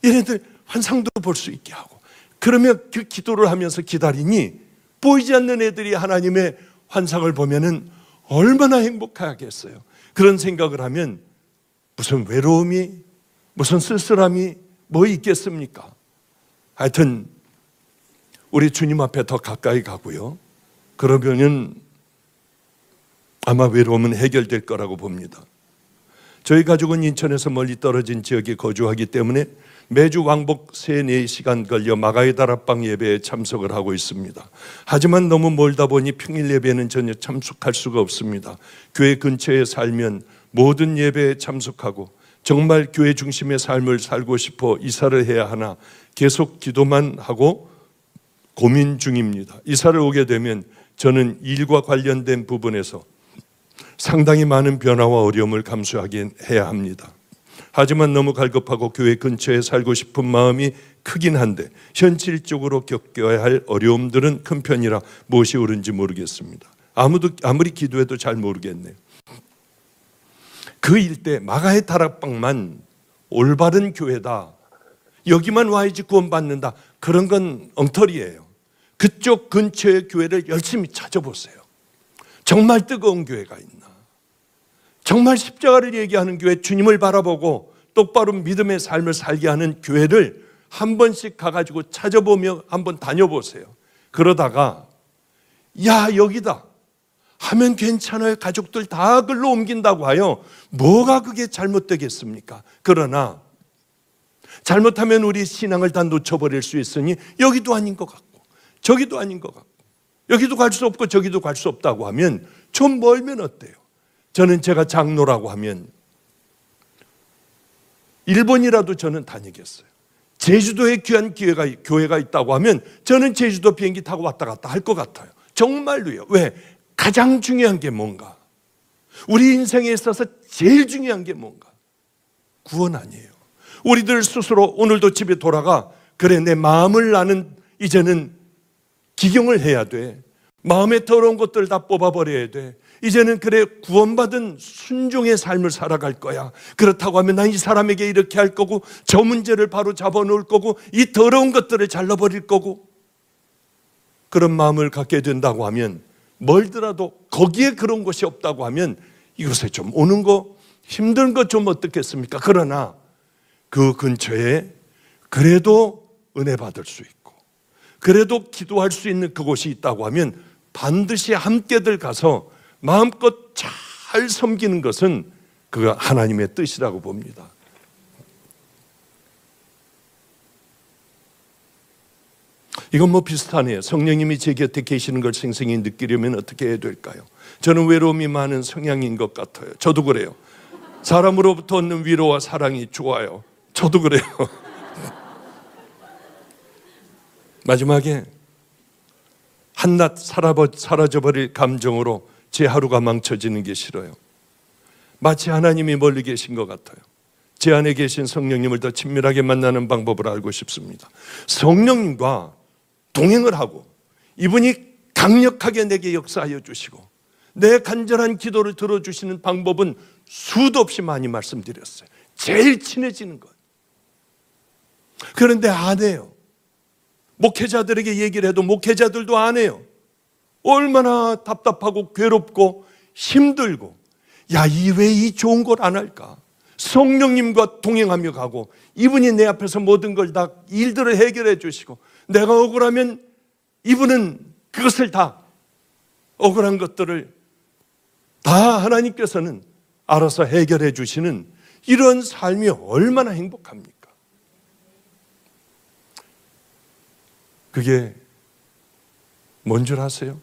얘네들 환상도 볼 수 있게 하고, 그러면 그 기도를 하면서 기다리니 보이지 않는 애들이 하나님의 환상을 보면은 얼마나 행복하겠어요. 그런 생각을 하면 무슨 외로움이, 무슨 쓸쓸함이 뭐 있겠습니까? 하여튼 우리 주님 앞에 더 가까이 가고요, 그러면은 아마 외로움은 해결될 거라고 봅니다. 저희 가족은 인천에서 멀리 떨어진 지역에 거주하기 때문에 매주 왕복 3-4시간 걸려 마가의 다락방 예배에 참석을 하고 있습니다. 하지만 너무 멀다 보니 평일 예배는 전혀 참석할 수가 없습니다. 교회 근처에 살면 모든 예배에 참석하고, 정말 교회 중심의 삶을 살고 싶어 이사를 해야 하나 계속 기도만 하고 고민 중입니다. 이사를 오게 되면 저는 일과 관련된 부분에서 상당히 많은 변화와 어려움을 감수해야 합니다. 하지만 너무 갈급하고 교회 근처에 살고 싶은 마음이 크긴 한데, 현실적으로 겪어야 할 어려움들은 큰 편이라 무엇이 옳은지 모르겠습니다. 아무리 기도해도 잘 모르겠네요. 그 일대 마가의 다락방만 올바른 교회다, 여기만 와야지 구원받는다, 그런 건 엉터리예요. 그쪽 근처의 교회를 열심히 찾아보세요. 정말 뜨거운 교회가 있나, 정말 십자가를 얘기하는 교회, 주님을 바라보고 똑바로 믿음의 삶을 살게 하는 교회를 한 번씩 가가지고 찾아보며 한번 다녀보세요. 그러다가 야, 여기다 하면 괜찮아요. 가족들 다 글로 옮긴다고 하여 뭐가 그게 잘못되겠습니까? 그러나 잘못하면 우리 신앙을 다 놓쳐버릴 수 있으니 여기도 아닌 것 같고 저기도 아닌 것 같고, 여기도 갈 수 없고 저기도 갈 수 없다고 하면 좀 멀면 어때요? 저는 제가 장로라고 하면 일본이라도 저는 다니겠어요. 제주도에 귀한 교회가 있다고 하면 저는 제주도 비행기 타고 왔다 갔다 할 것 같아요. 정말로요. 왜? 가장 중요한 게 뭔가? 우리 인생에 있어서 제일 중요한 게 뭔가? 구원 아니에요. 우리들 스스로 오늘도 집에 돌아가, 그래, 내 마음을 나는 이제는 기경을 해야 돼. 마음에 더러운 것들 다 뽑아버려야 돼. 이제는 그래, 구원받은 순종의 삶을 살아갈 거야. 그렇다고 하면 난 이 사람에게 이렇게 할 거고, 저 문제를 바로 잡아놓을 거고, 이 더러운 것들을 잘라버릴 거고, 그런 마음을 갖게 된다고 하면, 멀더라도 거기에 그런 것이 없다고 하면 이곳에 좀 오는 거, 힘든 거 좀 어떻겠습니까? 그러나 그 근처에 그래도 은혜 받을 수 있고, 그래도 기도할 수 있는 그곳이 있다고 하면 반드시 함께들 가서 마음껏 잘 섬기는 것은 그가 하나님의 뜻이라고 봅니다. 이건 뭐 비슷하네요. 성령님이 제 곁에 계시는 걸 생생히 느끼려면 어떻게 해야 될까요? 저는 외로움이 많은 성향인 것 같아요. 저도 그래요. 사람으로부터 얻는 위로와 사랑이 좋아요. 저도 그래요. 마지막에 한낱 사라져버릴 감정으로 제 하루가 망쳐지는 게 싫어요. 마치 하나님이 멀리 계신 것 같아요. 제 안에 계신 성령님을 더 친밀하게 만나는 방법을 알고 싶습니다. 성령님과 동행을 하고, 이분이 강력하게 내게 역사하여 주시고 내 간절한 기도를 들어주시는 방법은 수도 없이 많이 말씀드렸어요. 제일 친해지는 것. 그런데 안 해요. 목회자들에게 얘기를 해도 목회자들도 안 해요. 얼마나 답답하고 괴롭고 힘들고, 야, 왜 이 좋은 걸 안 할까? 성령님과 동행하며 가고 이분이 내 앞에서 모든 걸 다 일들을 해결해 주시고 내가 억울하면 이분은 그것을 다, 억울한 것들을 다 하나님께서는 알아서 해결해 주시는 이런 삶이 얼마나 행복합니까? 그게 뭔 줄 아세요?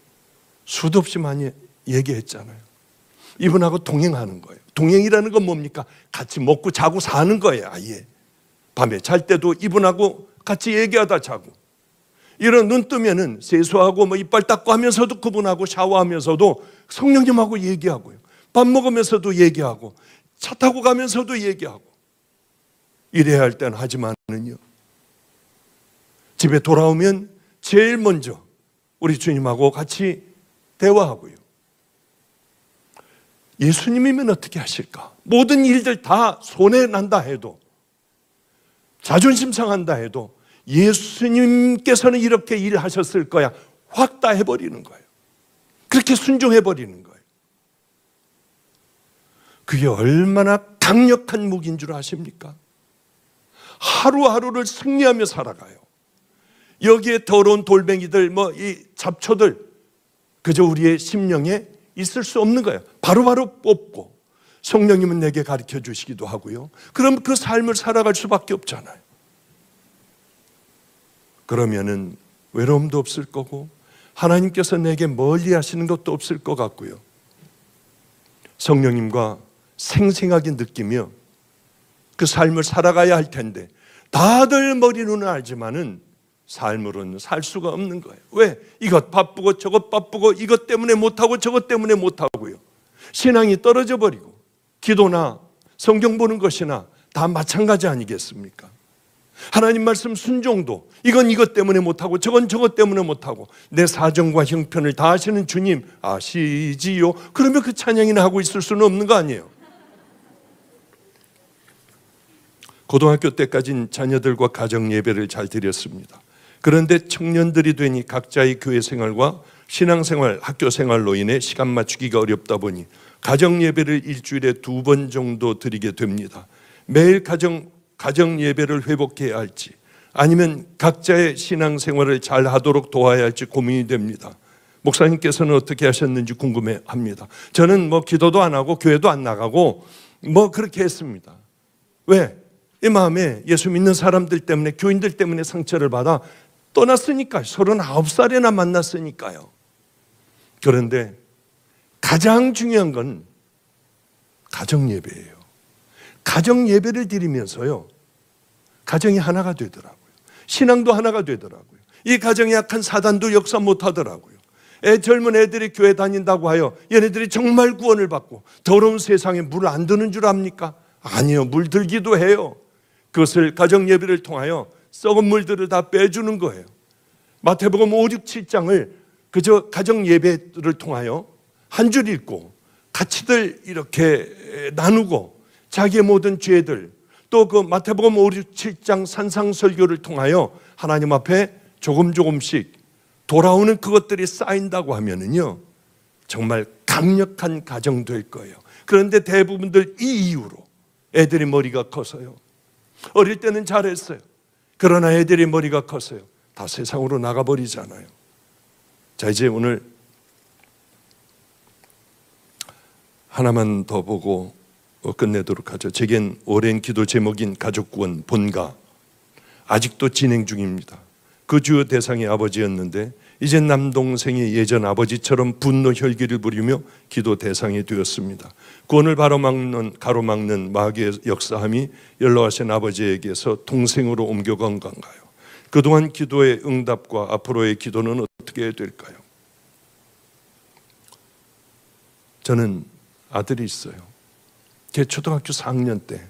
수도 없이 많이 얘기했잖아요. 이분하고 동행하는 거예요. 동행이라는 건 뭡니까? 같이 먹고 자고 사는 거예요. 아예 밤에 잘 때도 이분하고 같이 얘기하다 자고, 이런 눈 뜨면은 세수하고 뭐 이빨 닦고 하면서도 그분하고 샤워하면서도 성령님하고 얘기하고요. 밥 먹으면서도 얘기하고 차 타고 가면서도 얘기하고 이래야 할 때는 하지만은요, 집에 돌아오면 제일 먼저 우리 주님하고 같이 대화하고요. 예수님이면 어떻게 하실까? 모든 일들 다 손해난다 해도, 자존심 상한다 해도 예수님께서는 이렇게 일하셨을 거야, 확 다 해버리는 거예요. 그렇게 순종해버리는 거예요. 그게 얼마나 강력한 무기인 줄 아십니까? 하루하루를 승리하며 살아가요. 여기에 더러운 돌멩이들, 이 잡초들, 그저 우리의 심령에 있을 수 없는 거예요. 바로바로 뽑고 성령님은 내게 가르쳐 주시기도 하고요. 그럼 그 삶을 살아갈 수밖에 없잖아요. 그러면은 외로움도 없을 거고 하나님께서 내게 멀리 하시는 것도 없을 것 같고요. 성령님과 생생하게 느끼며 그 삶을 살아가야 할 텐데 다들 머리로는 알지만은 삶으로는 살 수가 없는 거예요. 왜? 이것 바쁘고 저것 바쁘고 이것 때문에 못하고 저것 때문에 못하고요. 신앙이 떨어져 버리고 기도나 성경 보는 것이나 다 마찬가지 아니겠습니까? 하나님 말씀 순종도 이건 이것 때문에 못하고 저건 저것 때문에 못하고 내 사정과 형편을 다 아시는 주님 아시지요? 그러면 그 찬양이나 하고 있을 수는 없는 거 아니에요. 고등학교 때까지는 자녀들과 가정 예배를 잘 드렸습니다. 그런데 청년들이 되니 각자의 교회 생활과 신앙생활, 학교 생활로 인해 시간 맞추기가 어렵다 보니 가정 예배를 일주일에 2번 정도 드리게 됩니다. 매일 가정 예배를 회복해야 할지 아니면 각자의 신앙생활을 잘 하도록 도와야 할지 고민이 됩니다. 목사님께서는 어떻게 하셨는지 궁금해합니다. 저는 기도도 안 하고 교회도 안 나가고 그렇게 했습니다. 왜? 이 마음에 예수 믿는 사람들 때문에, 교인들 때문에 상처를 받아 떠났으니까요. 39살이나 만났으니까요. 그런데 가장 중요한 건 가정 예배예요. 가정 예배를 드리면서요, 가정이 하나가 되더라고요. 신앙도 하나가 되더라고요. 이 가정이 약한 사단도 역사 못하더라고요. 젊은 애들이 교회 다닌다고 하여 얘네들이 정말 구원을 받고 더러운 세상에 물 안 드는 줄 압니까? 아니요, 물 들기도 해요. 그것을 가정 예배를 통하여 썩은 물들을 다 빼주는 거예요. 마태복음 5, 6, 7장을 그저 가정 예배를 통하여 한 줄 읽고 같이들 이렇게 나누고 자기의 모든 죄들, 또 그 마태복음 5, 6, 7장 산상설교를 통하여 하나님 앞에 조금씩 돌아오는 그것들이 쌓인다고 하면은요, 정말 강력한 가정 될 거예요. 그런데 대부분들 이 이유로 애들이 머리가 커서요, 어릴 때는 잘했어요. 그러나 애들이 머리가 컸어요. 다 세상으로 나가버리잖아요. 자, 이제 오늘 하나만 더 보고 끝내도록 하죠. 제겐 오랜 기도 제목인 가족구원 본가 아직도 진행 중입니다. 그 주요 대상이 아버지였는데 이젠 남동생이 예전 아버지처럼 분노 혈기를 부리며 기도 대상이 되었습니다. 구원을 가로막는 마귀의 역사함이 연로하신 아버지에게서 동생으로 옮겨간 건가요? 그동안 기도의 응답과 앞으로의 기도는 어떻게 될까요? 저는 아들이 있어요. 제 초등학교 4학년 때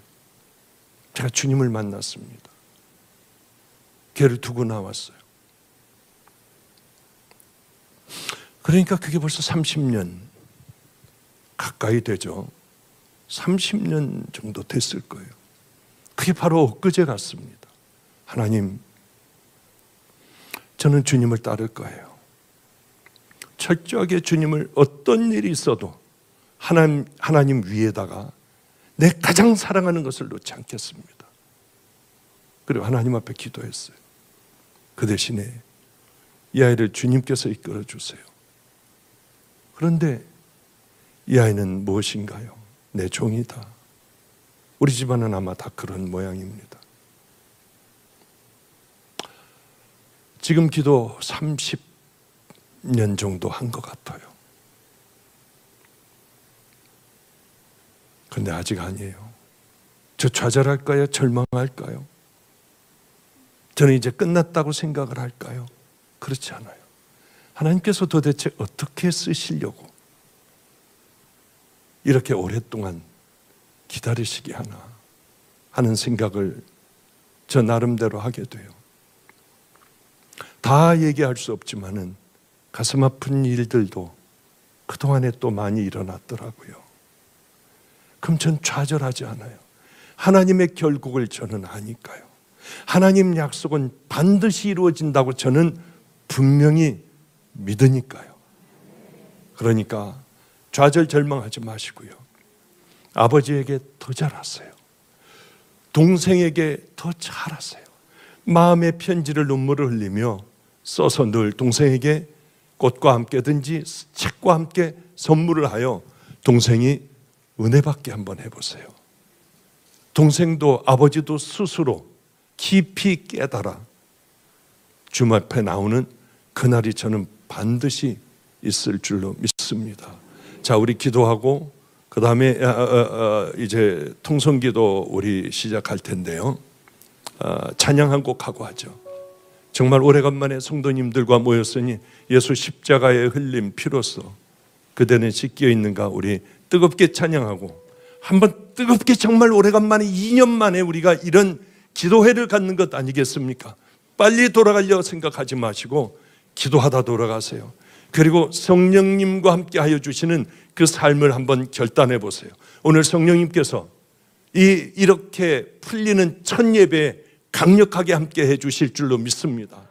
제가 주님을 만났습니다. 걔를 두고 나왔어요. 그러니까 그게 벌써 30년 가까이 되죠. 30년 정도 됐을 거예요. 그게 바로 엊그제 같습니다. 하나님, 저는 주님을 따를 거예요. 철저하게 주님을 어떤 일이 있어도 하나님 위에다가 내 가장 사랑하는 것을 놓지 않겠습니다. 그리고 하나님 앞에 기도했어요. 그 대신에 이 아이를 주님께서 이끌어 주세요. 그런데 이 아이는 무엇인가요? 내 종이다. 우리 집안은 아마 다 그런 모양입니다. 지금 기도 30년 정도 한 것 같아요. 그런데 아직 아니에요. 저 좌절할까요? 절망할까요? 저는 이제 끝났다고 생각을 할까요? 그렇지 않아요. 하나님께서 도대체 어떻게 쓰시려고 이렇게 오랫동안 기다리시게 하나 하는 생각을 저 나름대로 하게 돼요. 다 얘기할 수 없지만은 가슴 아픈 일들도 그동안에 또 많이 일어났더라고요. 그럼 전 좌절하지 않아요. 하나님의 결국을 저는 아니까요. 하나님 약속은 반드시 이루어진다고 저는 분명히 믿으니까요. 그러니까 좌절 절망하지 마시고요. 아버지에게 더 잘하세요. 동생에게 더 잘하세요. 마음의 편지를 눈물을 흘리며 써서 늘 동생에게 꽃과 함께든지 책과 함께 선물을 하여 동생이 은혜 받게 한번 해보세요. 동생도 아버지도 스스로 깊이 깨달아 주님 앞에 나오는 그날이 저는 반드시 있을 줄로 믿습니다. 자, 우리 기도하고 그 다음에 이제 통성기도 우리 시작할 텐데요. 찬양 한 곡 하고 하죠. 정말 오래간만에 성도님들과 모였으니 예수 십자가에 흘린 피로써 그대는 씻겨 있는가 우리 뜨겁게 찬양하고 한번 뜨겁게 정말 오래간만에 2년 만에 우리가 이런 기도회를 갖는 것 아니겠습니까? 빨리 돌아가려고 생각하지 마시고 기도하다 돌아가세요. 그리고 성령님과 함께 하여 주시는 그 삶을 한번 결단해 보세요. 오늘 성령님께서 이렇게 풀리는 첫 예배에 강력하게 함께 해 주실 줄로 믿습니다.